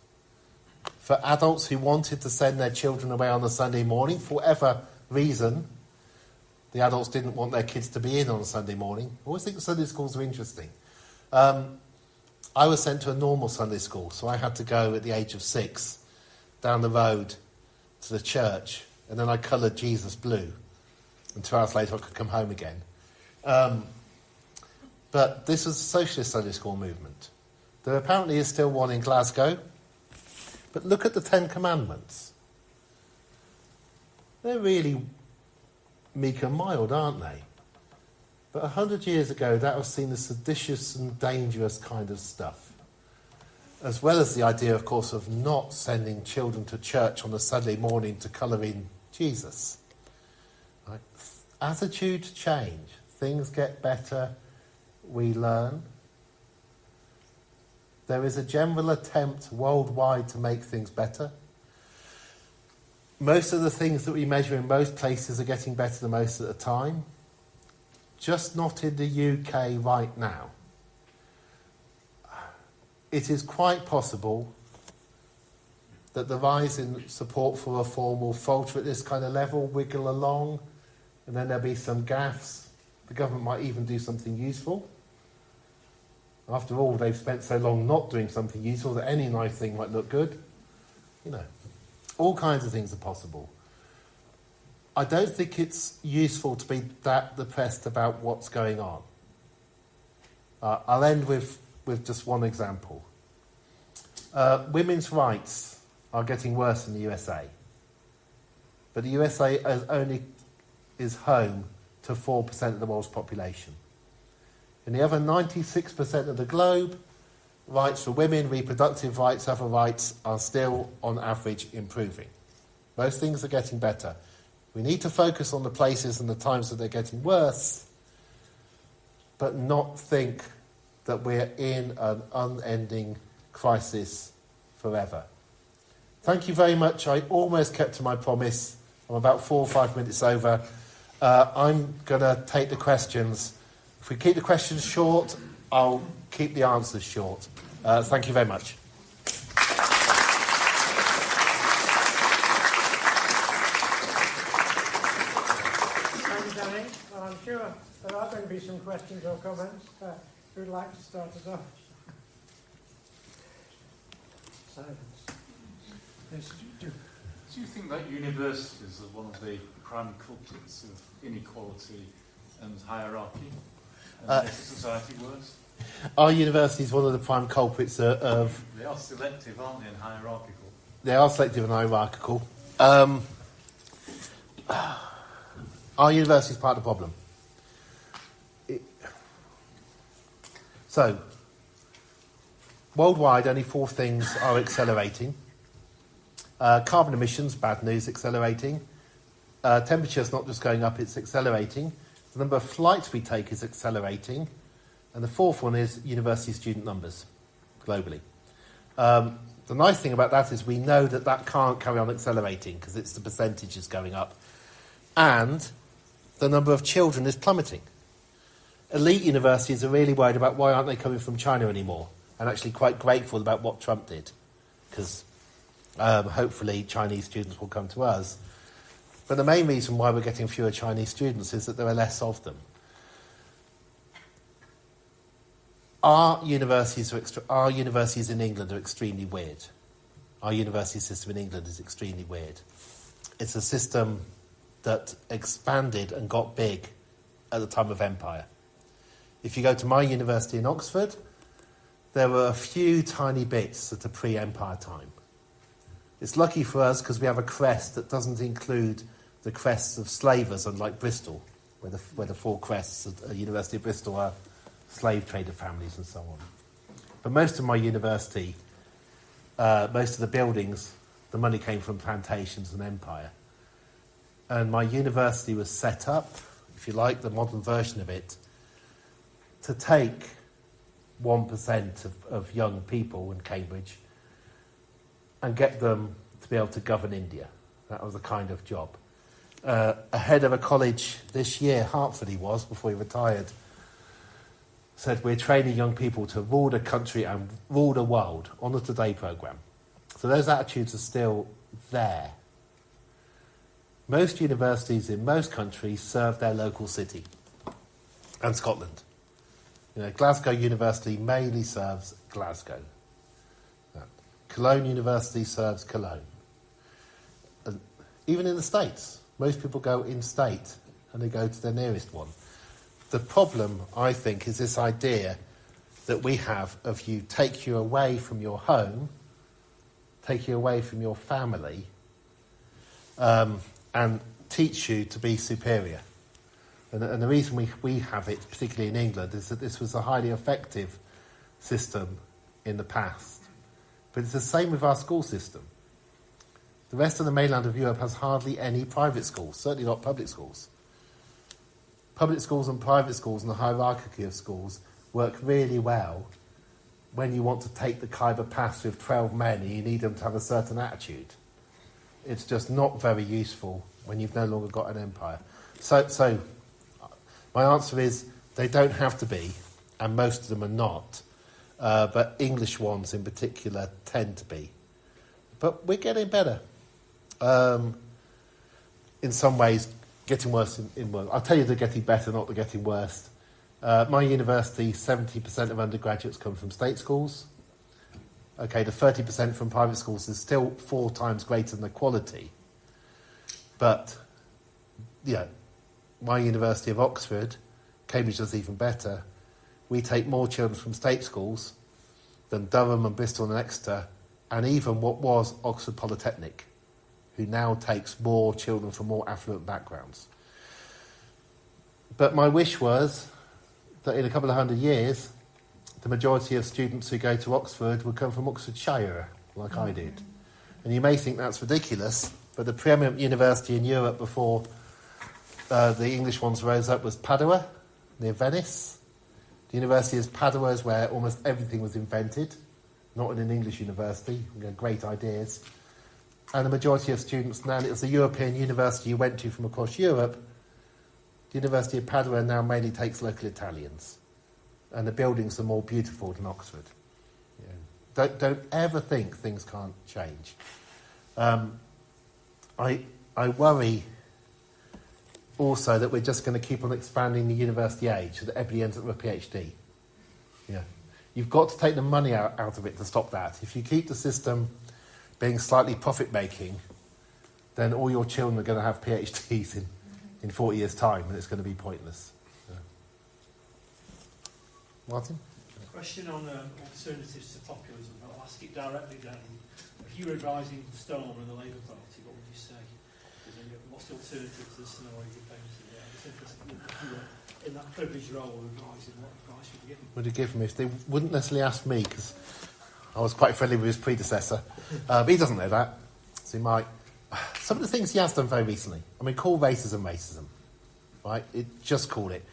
S1: for adults who wanted to send their children away on a Sunday morning for whatever reason. The adults didn't want their kids to be in on a Sunday morning. I always think Sunday schools are interesting. I was sent to a normal Sunday school, so I had to go at the age of 6 down the road to the church, and then I coloured Jesus blue. And 2 hours later I could come home again. But this was a socialist Sunday school movement. There apparently is still one in Glasgow. But look at the 10 Commandments. They're really meek and mild, aren't they? But 100 years ago, that was seen as seditious and dangerous kind of stuff. As well as the idea, of course, of not sending children to church on a Sunday morning to colour in Jesus. Right? Attitudes change. Things get better. We learn. There is a general attempt worldwide to make things better. Most of the things that we measure in most places are getting better the most at the time. Just not in the UK right now. It is quite possible that the rise in support for reform will falter at this kind of level, wiggle along, and then there'll be some gaffes. The government might even do something useful. After all, they've spent so long not doing something useful that any nice thing might look good. All kinds of things are possible. I don't think it's useful to be that depressed about what's going on. I'll end with just one example. Women's rights are getting worse in the USA. But the USA is home to 4% of the world's population. In the other 96% of the globe, rights for women, reproductive rights, other rights are still, on average, improving. Most things are getting better. We need to focus on the places and the times that they're getting worse, but not think that we're in an unending crisis forever. Thank you very much. I almost kept to my promise. I'm about 4 or 5 minutes over. I'm going to take the questions. If we keep the questions short, I'll keep the answers short. Thank you very much.
S2: Thank you, Danny. Well, I'm sure there are going to be some questions or comments. Who'd like to start us off? Silence. Yes,
S3: do you think that universities are one of the prime culprits of inequality and hierarchy and makes society worse?
S1: Are universities one of the prime culprits of...
S3: They are selective, aren't they, and hierarchical? They
S1: are selective and hierarchical. Are universities part of the problem? So, worldwide, only 4 things are accelerating. Carbon emissions, bad news, accelerating. Temperature's not just going up, it's accelerating. The number of flights we take is accelerating. And the 4th one is university student numbers, globally. The nice thing about that is we know that can't carry on accelerating because it's the percentage is going up. And the number of children is plummeting. Elite universities are really worried about why aren't they coming from China anymore, and actually quite grateful about what Trump did, because Hopefully Chinese students will come to us. But the main reason why we're getting fewer Chinese students is that there are less of them. Our universities in England are extremely weird. Our university system in England is extremely weird. It's a system that expanded and got big at the time of empire. If you go to my university in Oxford, there were a few tiny bits at the pre-empire time. It's lucky for us because we have a crest that doesn't include the crests of slavers, unlike Bristol, where the four crests at the University of Bristol are slave trader families and so on. But most of my university, most of the buildings, the money came from plantations and empire. And my university was set up, if you like, the modern version of it, to take 1% of young people in Cambridge and get them to be able to govern India. That was the kind of job. Ahead of a college this year, Hertford he was, before he retired, said we're training young people to rule the country and rule the world on the Today programme. So those attitudes are still there. Most universities in most countries serve their local city and Scotland. Glasgow University mainly serves Glasgow. Cologne University serves Cologne. And even in the States, most people go in-state and they go to their nearest one. The problem, I think, is this idea that we have of take you away from your home, take you away from your family, and teach you to be superior. And the reason we have it, particularly in England, is that this was a highly effective system in the past. But it's the same with our school system. The rest of the mainland of Europe has hardly any private schools, certainly not public schools. Public schools and private schools and the hierarchy of schools work really well when you want to take the Khyber Pass with 12 men and you need them to have a certain attitude. It's just not very useful when you've no longer got an empire. So my answer is they don't have to be, and most of them are not, but English ones in particular tend to be. But we're getting better. In some ways, getting worse in work. I'll tell you they're getting better, not they're getting worse. My university, 70% of undergraduates come from state schools. Okay, the 30% from private schools is still 4 times greater than the quality. But, my University of Oxford, Cambridge does even better. We take more children from state schools than Durham and Bristol and Exeter, and even what was Oxford Polytechnic, who now takes more children from more affluent backgrounds. But my wish was that in a couple of 100 years, the majority of students who go to Oxford would come from Oxfordshire, like I did. And you may think that's ridiculous, but the preeminent university in Europe before the English ones rose up was Padua, near Venice. The University of Padua is where almost everything was invented, not in an English university. We had great ideas. And the majority of students now, it was a European university you went to from across Europe. The University of Padua now mainly takes local Italians. And the buildings are more beautiful than Oxford. Don't ever think things can't change. I worry also that we're just going to keep on expanding the university age so that everybody ends up with a PhD. You've got to take the money out of it to stop that. If you keep the system being slightly profit-making, then all your children are going to have PhDs in 40 years' time, and it's going to be pointless. Martin?
S4: A question on alternatives to populism. I'll ask it directly, Danny. If you were advising Storm and the Labour Party, what would you say? What's the alternative to the scenario you're painting? It's interesting if you were in that privileged role of advising, what advice would you give them?
S1: Would you give them if they wouldn't necessarily ask me, because I was quite friendly with his predecessor. But he doesn't know that. So he might. Some of the things he has done very recently. Call racism racism. Right? Just call it.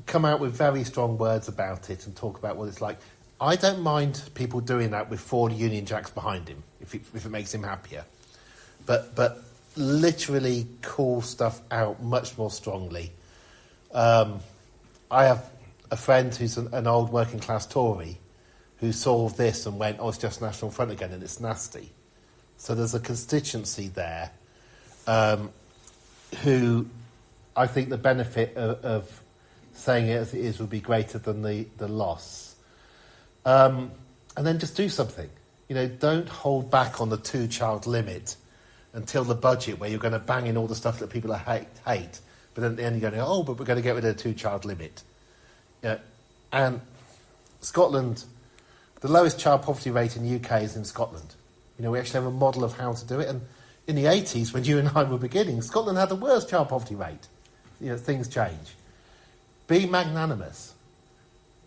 S1: Come out with very strong words about it and talk about what it's like. I don't mind people doing that with 4 Union Jacks behind him, if it makes him happier. But literally call stuff out much more strongly. I have a friend who's an old working class Tory who saw this and went, it's just National Front again and it's nasty. So there's a constituency there who I think the benefit of saying it as it is would be greater than the loss. And then just do something. Don't hold back on the 2-child limit until the budget where you're going to bang in all the stuff that people hate. But then at the end you're going, but we're going to get rid of the 2-child limit. And Scotland, the lowest child poverty rate in the UK is in Scotland. We actually have a model of how to do it. And in the 80s, when you and I were beginning, Scotland had the worst child poverty rate. Things change. Be magnanimous.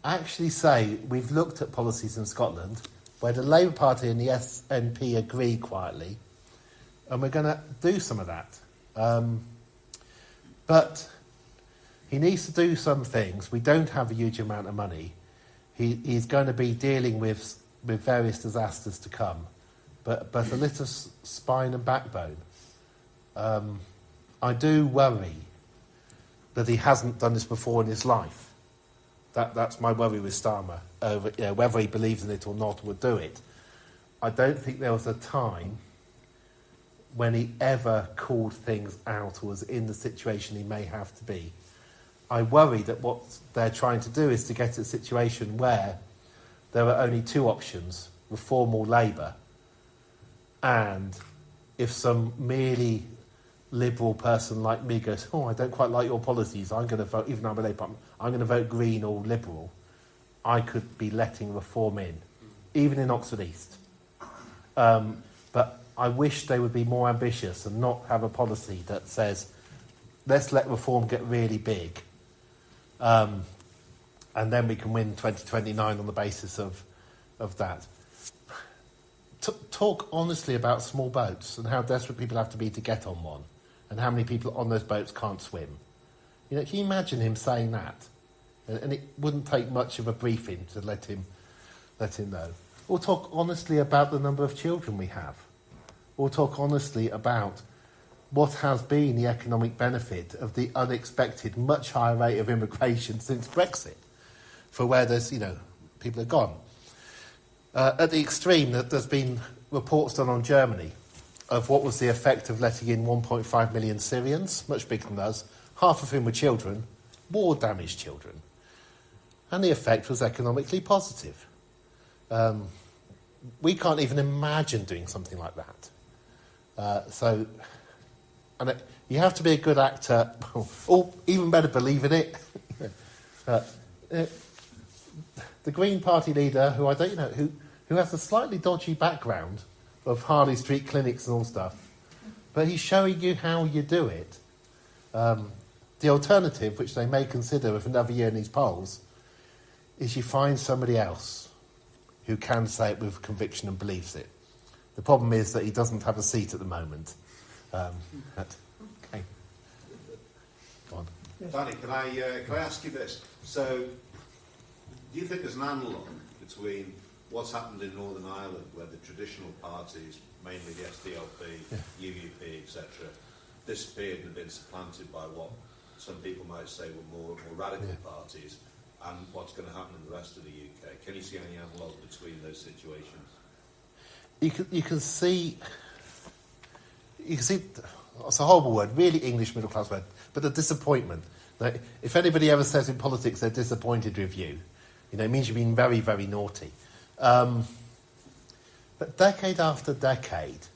S1: Actually say, we've looked at policies in Scotland where the Labour Party and the SNP agree quietly, and we're going to do some of that. But he needs to do some things. We don't have a huge amount of money. He's going to be dealing with various disasters to come, but a little spine and backbone. I do worry that he hasn't done this before in his life. That's my worry with Starmer. Whether he believes in it or not, would do it. I don't think there was a time when he ever called things out or was in the situation he may have to be. I worry that what they're trying to do is to get to a situation where there are only 2 options, Reform or Labour, and if some merely liberal person like me goes, I don't quite like your policies, I'm going to vote, even though I'm a Labour, I'm going to vote Green or Liberal, I could be letting Reform in, even in Oxford East. But I wish they would be more ambitious and not have a policy that says, let's let Reform get really big, and then we can win 2029 on the basis of that. Talk honestly about small boats and how desperate people have to be to get on one, and how many people on those boats can't swim. Can you imagine him saying that? And it wouldn't take much of a briefing to let him know. Or talk honestly about the number of children we have. Or talk honestly about what has been the economic benefit of the unexpected, much higher rate of immigration since Brexit, for where there's, people are gone. At the extreme, there's been reports done on Germany of what was the effect of letting in 1.5 million Syrians, much bigger than us, half of whom were children, war-damaged children. And the effect was economically positive. We can't even imagine doing something like that. You have to be a good actor, or even better, believe in it. The Green Party leader, who I don't who has a slightly dodgy background of Harley Street clinics and all stuff, but he's showing you how you do it. The alternative, which they may consider with another year in these polls, is you find somebody else who can say it with conviction and believes it. The problem is that he doesn't have a seat at the moment. Okay. Go on.
S5: Danny, can I ask you this? So, do you think there's an analogue between what's happened in Northern Ireland, where the traditional parties, mainly the SDLP, UUP, etc., disappeared and have been supplanted by what some people might say were more radical parties, and what's going to happen in the rest of the UK? Can you see any analogue between those situations?
S1: You can see. It's a horrible word, really English middle class word, but the disappointment. Like, if anybody ever says in politics they're disappointed with you, it means you've been very, very naughty. But decade after decade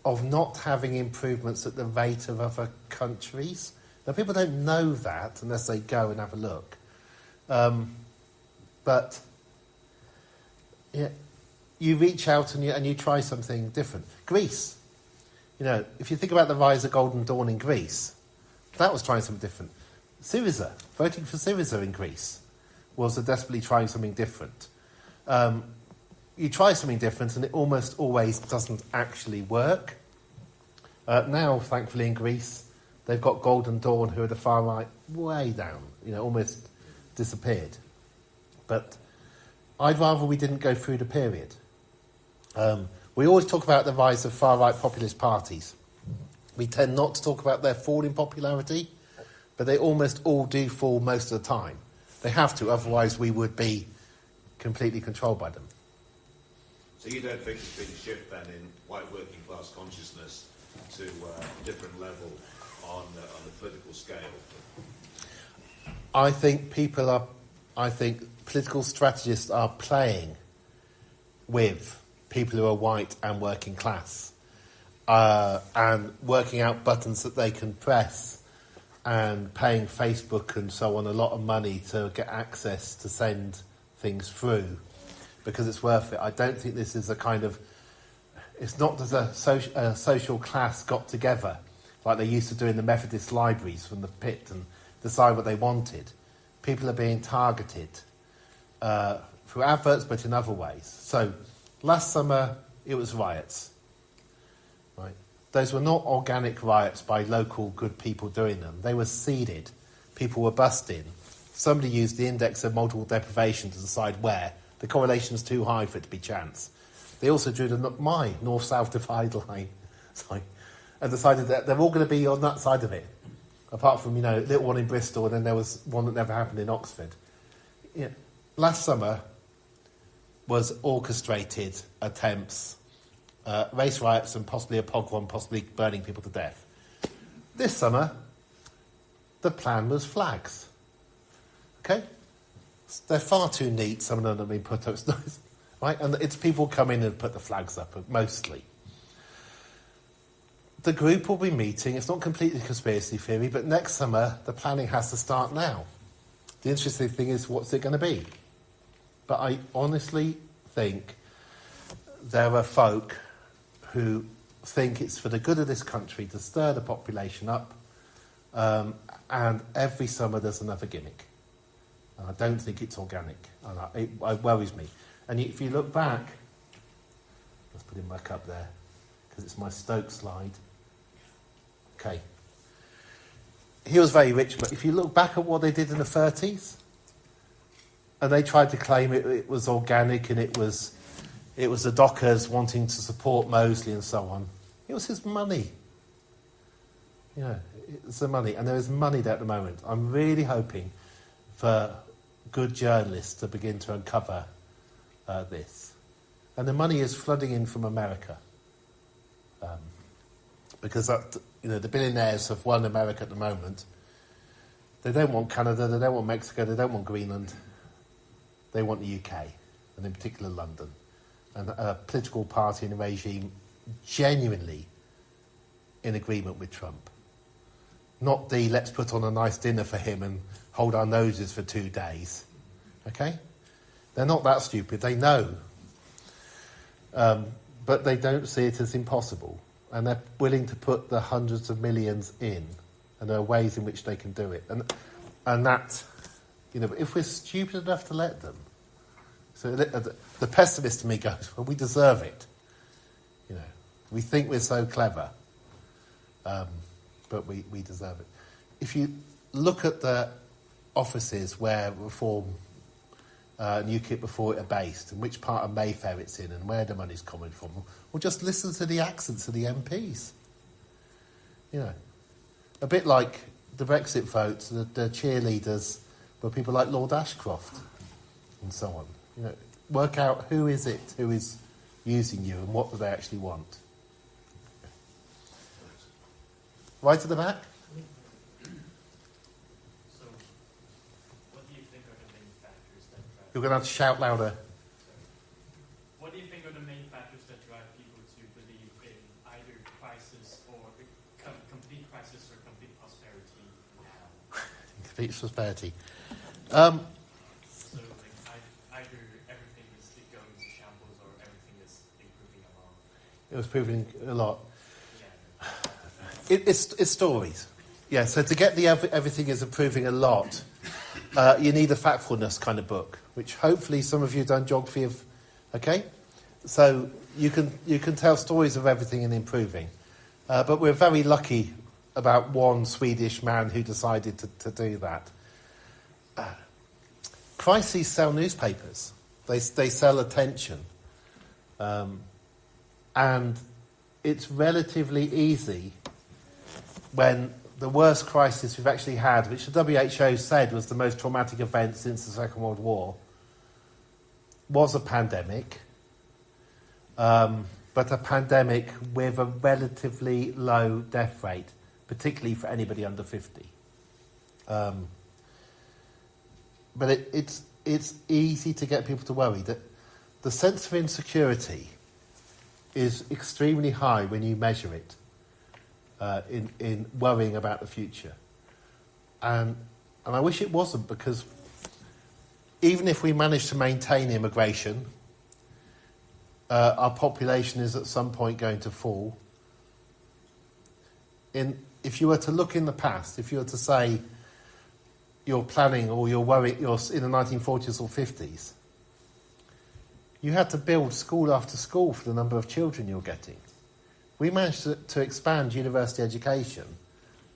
S1: of not having improvements at the rate of other countries. Now, people don't know that unless they go and have a look. But you reach out and you try something different. Greece. If you think about the rise of Golden Dawn in Greece, that was trying something different. Syriza, voting for Syriza in Greece was desperately trying something different. You try something different and it almost always doesn't actually work. Now, thankfully, in Greece, they've got Golden Dawn, who are the far right, way down, almost disappeared. But I'd rather we didn't go through the period. We always talk about the rise of far-right populist parties. We tend not to talk about their fall in popularity, but they almost all do fall most of the time. They have to, otherwise we would be completely controlled by them.
S5: So you don't think there's been a shift then in white working class consciousness to a different level on the political scale?
S1: I think political strategists are playing with people who are white and working class, and working out buttons that they can press, and paying Facebook and so on a lot of money to get access to send things through, because it's worth it. I don't think this is a kind of... It's not as a social class got together like they used to do in the Methodist libraries from the pit and decide what they wanted. People are being targeted through adverts, but in other ways. So last summer, it was riots. Right? Those were not organic riots by local good people doing them. They were seeded. People were busting. Somebody used the index of multiple deprivation to decide where. The correlation was too high for it to be chance. They also drew my north-south divide line, and decided that they're all going to be on that side of it, apart from, a little one in Bristol, and then there was one that never happened in Oxford. Yeah. Last summer was orchestrated attempts, race riots and possibly a pogrom, possibly burning people to death. This summer, the plan was flags. Okay? They're far too neat, some of them have been put up. It's nice, right? And it's people come in and put the flags up, mostly. The group will be meeting. It's not completely conspiracy theory, but next summer, the planning has to start now. The interesting thing is, what's it going to be? But I honestly think there are folk who think it's for the good of this country to stir the population up, and every summer there's another gimmick. And I don't think it's organic. And it worries me. And if you look back, let's put him back up there, because it's my Stoke slide. Okay. He was very rich, but if you look back at what they did in the 30s, and they tried to claim it was organic, and it was the Dockers wanting to support Mosley and so on. It was his money. It's the money, and there is money there at the moment. I'm really hoping for good journalists to begin to uncover this. And the money is flooding in from America. Because the billionaires have won America at the moment. They don't want Canada, they don't want Mexico, they don't want Greenland. They want the UK, and in particular London. And a political party and a regime genuinely in agreement with Trump. Not the let's put on a nice dinner for him and hold our noses for 2 days. Okay? They're not that stupid, they know. But they don't see it as impossible. And they're willing to put the hundreds of millions in. And there are ways in which they can do it. And that, if we're stupid enough to let them. So the pessimist in me goes, well, we deserve it. We think we're so clever. But we deserve it. If you look at the offices where Reform and UKIP before it are based, and which part of Mayfair it's in, and where the money's coming from, or just listen to the accents of the MPs. A bit like the Brexit votes, the cheerleaders were people like Lord Ashcroft, and so on. Work out who is it who is using you, and what do they actually want. Right at the back.
S6: So, what do you think are the main factors that drive...
S1: You're going to have to shout louder.
S6: What do you think are the main factors that drive people to believe in either crisis or complete crisis or complete prosperity now?
S1: Complete prosperity.
S6: So, either everything is going into shambles or everything is improving along.
S1: It was proving a lot.
S6: Yeah.
S1: It's stories. Yeah, so to get the everything is improving a lot, you need a factfulness kind of book, which hopefully some of you have done geography of. Okay? So you can tell stories of everything and improving. But we're very lucky about one Swedish man who decided to do that. Crises sell newspapers. They sell attention. And it's relatively easy when the worst crisis we've actually had, which the WHO said was the most traumatic event since the Second World War, was a pandemic, but a pandemic with a relatively low death rate, particularly for anybody under 50. But it's easy to get people to worry. That the sense of insecurity is extremely high when you measure it in worrying about the future. And I wish it wasn't, because even if we manage to maintain immigration, our population is at some point going to fall. If you were to look in the past, if you were to say you're planning or you're worried, you're in the 1940s or 50s, you had to build school after school for the number of children you're getting. We managed to expand university education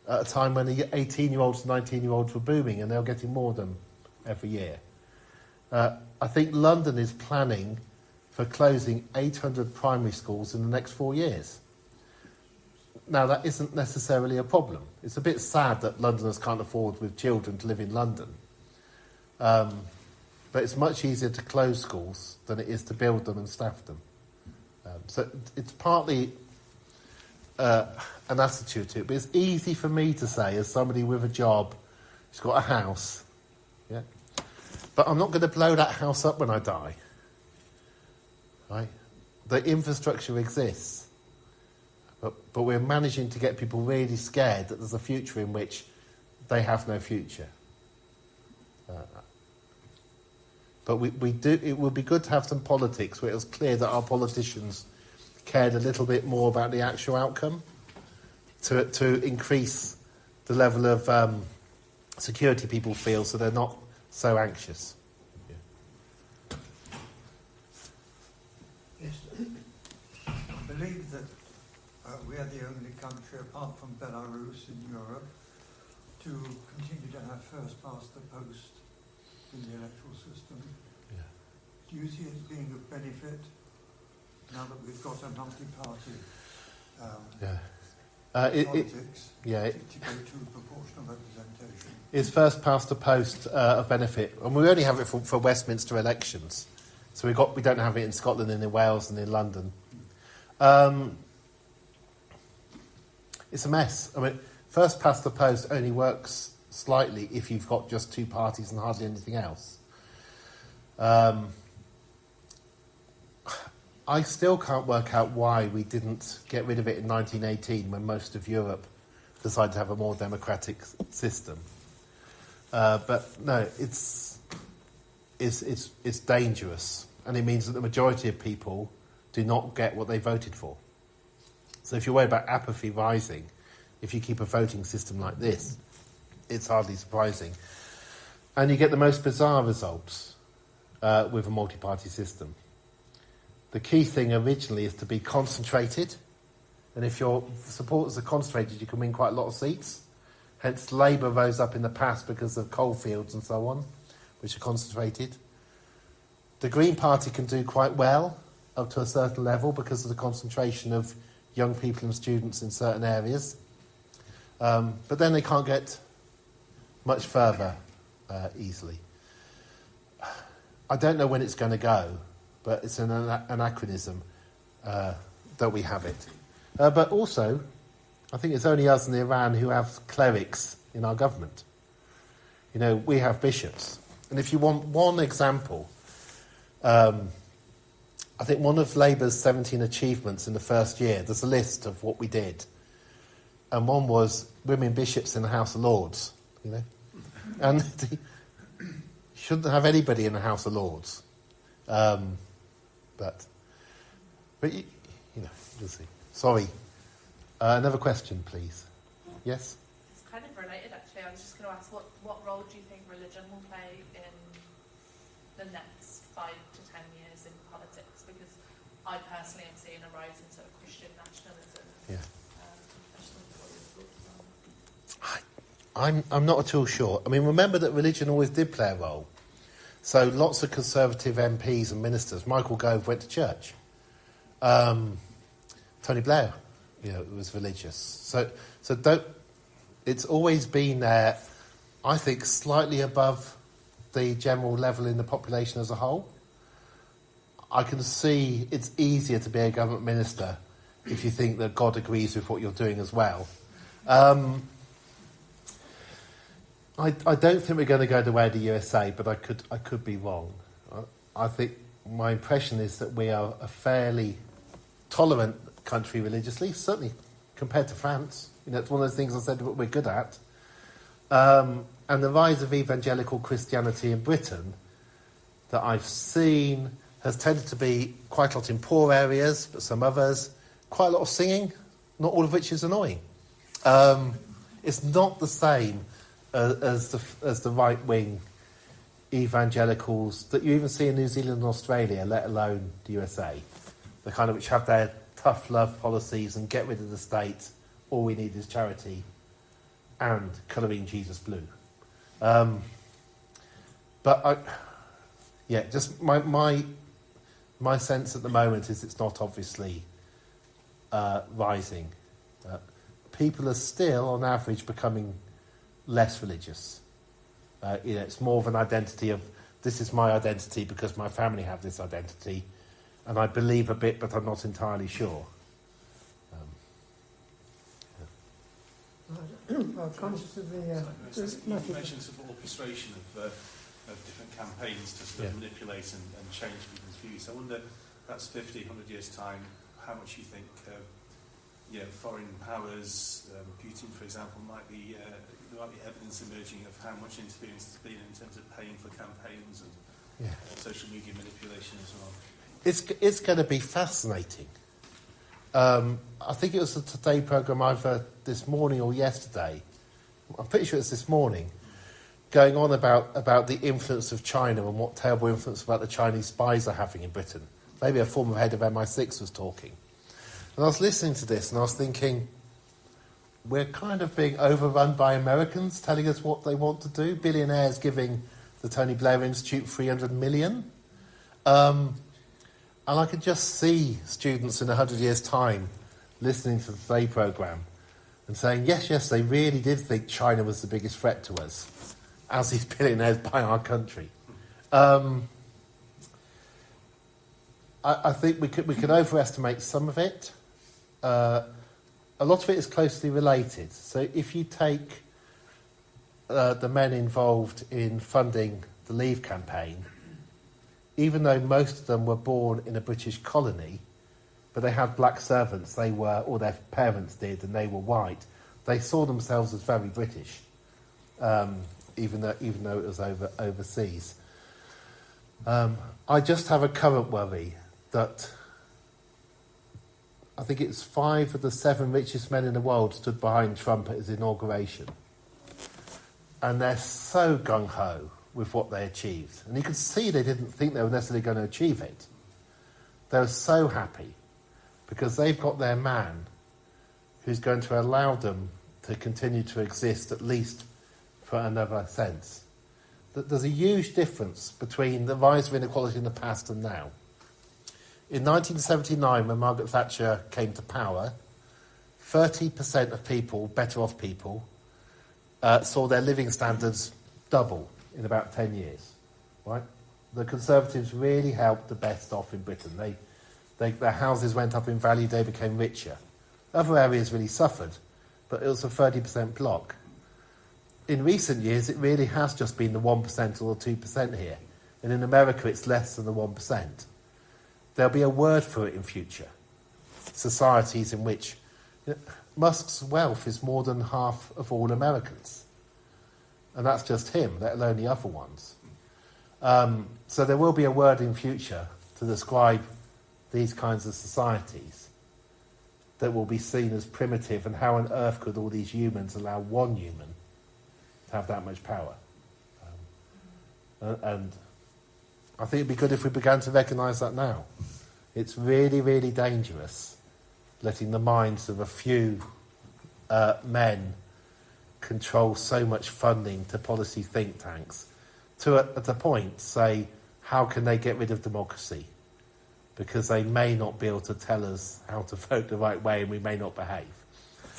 S1: at a time when the 18-year-olds and 19-year-olds were booming, and they were getting more of them every year. I think London is planning for closing 800 primary schools in the next 4 years. Now, that isn't necessarily a problem. It's a bit sad that Londoners can't afford with children to live in London. But it's much easier to close schools than it is to build them and staff them. So it's partly an attitude to it, but it's easy for me to say, as somebody with a job who's got a house, yeah, but I'm not going to blow that house up when I die. Right? The infrastructure exists, but we're managing to get people really scared that there's a future in which they have no future. But we do. It would be good to have some politics where it was clear that our politicians cared a little bit more about the actual outcome, to increase the level of security people feel, so they're not so anxious. Yeah.
S7: Yes, I believe that we are the only country, apart from Belarus in Europe, to continue to have first past the post in the electoral system.
S1: Yeah.
S7: Do you see it being of benefit now that we've got a multi-party politics to go to proportional representation?
S1: Is first past the post of benefit, and we only have it for Westminster elections, so we don't have it in Scotland and in Wales and in London. It's a mess. I mean, first past the post only works slightly if you've got just two parties and hardly anything else. I still can't work out why we didn't get rid of it in 1918 when most of Europe decided to have a more democratic system. But no, it's dangerous, and it means that the majority of people do not get what they voted for. So if you're worried about apathy rising, if you keep a voting system like this, it's hardly surprising. And you get the most bizarre results with a multi-party system. The key thing originally is to be concentrated, and if your supporters are concentrated, you can win quite a lot of seats. Hence, Labour rose up in the past because of coalfields and so on, which are concentrated. The Green Party can do quite well up to a certain level because of the concentration of young people and students in certain areas. But then they can't get much further easily. I don't know when it's going to go, but it's an anachronism that we have it. But also, I think it's only us in Iran who have clerics in our government. You know, we have bishops. And if you want one example, I think one of Labour's 17 achievements in the first year, there's a list of what we did. And one was women bishops in the House of Lords, you know. And you shouldn't have anybody in the House of Lords. But you know, we'll see. Sorry. Another question, please. Yes?
S8: It's kind of related, actually. I was just going to ask, what role do you think religion will play in the next 5 to 10 years in politics? Because I personally am seeing a rise in sort of Christian nationalism.
S1: Yeah.
S8: I just wonder what your thoughts are.
S1: I'm not at all sure. I mean, remember that religion always did play a role. So lots of Conservative MPs and ministers. Michael Gove went to church. Tony Blair, you know, was religious. So don't. It's always been there. I think slightly above the general level in the population as a whole. I can see it's easier to be a government minister if you think that God agrees with what you're doing as well. I don't think we're going to go the way of the USA, but I could be wrong. I think my impression is that we are a fairly tolerant country religiously, certainly compared to France. It's one of those things I said that we're good at. And the rise of evangelical Christianity in Britain that I've seen has tended to be quite a lot in poor areas, but some others, quite a lot of singing, not all of which is annoying. It's not the same as the right-wing evangelicals that you even see in New Zealand and Australia, let alone the USA. The kind of which have their tough love policies and get rid of the state, all we need is charity and colouring Jesus blue. Just my sense at the moment is it's not obviously rising. People are still, on average, becoming less religious. It's more of an identity of, this is my identity because my family have this identity, and I believe a bit, but I'm not entirely sure.
S2: I'm conscious of the...
S3: You mentioned sort of orchestration of different campaigns to sort of manipulate and change people's views. I wonder, perhaps 50, 100 years' time, how much you think foreign powers, Putin, for example, there might be evidence emerging of how much interference there's been in terms of paying for campaigns and social media manipulation as well.
S1: It's going to be fascinating. I think it was the Today programme either this morning or yesterday. I'm pretty sure it's this morning, going on about the influence of China and what terrible influence about the Chinese spies are having in Britain. Maybe a former head of MI6 was talking. And I was listening to this and I was thinking, we're kind of being overrun by Americans telling us what they want to do. Billionaires giving the Tony Blair Institute $300 million. And I could just see students in 100 years' time listening to the Today programme and saying, yes, they really did think China was the biggest threat to us, as these billionaires buy our country. I think we could overestimate some of it. A lot of it is closely related. So if you take the men involved in funding the Leave campaign, even though most of them were born in a British colony, but they had black servants, or their parents did, and they were white, they saw themselves as very British, even though it was overseas. I just have a current worry that I think it's 5 of the 7 richest men in the world stood behind Trump at his inauguration. And they're so gung-ho with what they achieved. And you could see they didn't think they were necessarily going to achieve it. They were so happy because they've got their man who's going to allow them to continue to exist, at least for another sense. There's a huge difference between the rise of inequality in the past and now. In 1979, when Margaret Thatcher came to power, 30% of people, better off people, saw their living standards double in about 10 years. Right? The Conservatives really helped the best off in Britain. Their houses went up in value, they became richer. Other areas really suffered, but it was a 30% block. In recent years, it really has just been the 1% or the 2% here. And in America, it's less than the 1%. There'll be a word for it in future. Societies in which Musk's wealth is more than half of all Americans. And that's just him, let alone the other ones. So there will be a word in future to describe these kinds of societies that will be seen as primitive, and how on earth could all these humans allow one human to have that much power? And I think it'd be good if we began to recognise that now. It's really, really dangerous letting the minds of a few men control so much funding to policy think tanks to, at the point, say, how can they get rid of democracy? Because they may not be able to tell us how to vote the right way, and we may not behave.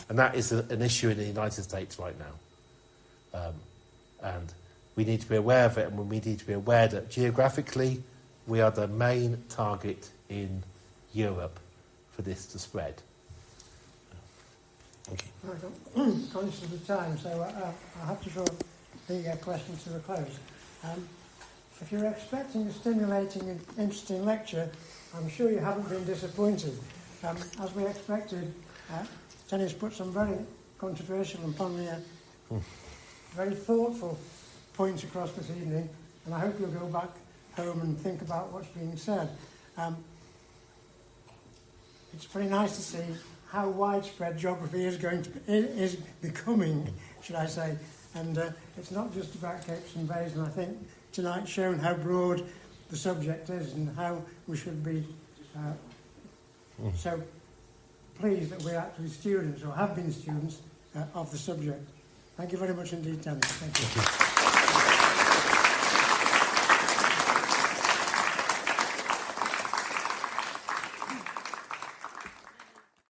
S1: And that is an issue in the United States right now. And we need to be aware of it, and we need to be aware that geographically we are the main target in Europe for this to spread. Thank you.
S2: Right, I'm conscious of the time, so I have to draw the questions to a close. If you're expecting a stimulating and interesting lecture, I'm sure you haven't been disappointed. As we expected, Danny's put some very controversial and probably very thoughtful points across this evening, and I hope you'll go back home and think about what's being said. It's pretty nice to see how widespread geography is becoming, should I say, and it's not just about capes and bays, and I think tonight's shown how broad the subject is and how we should be so pleased that we're actually students, or have been students, of the subject. Thank you very much indeed, Danny. Thank you.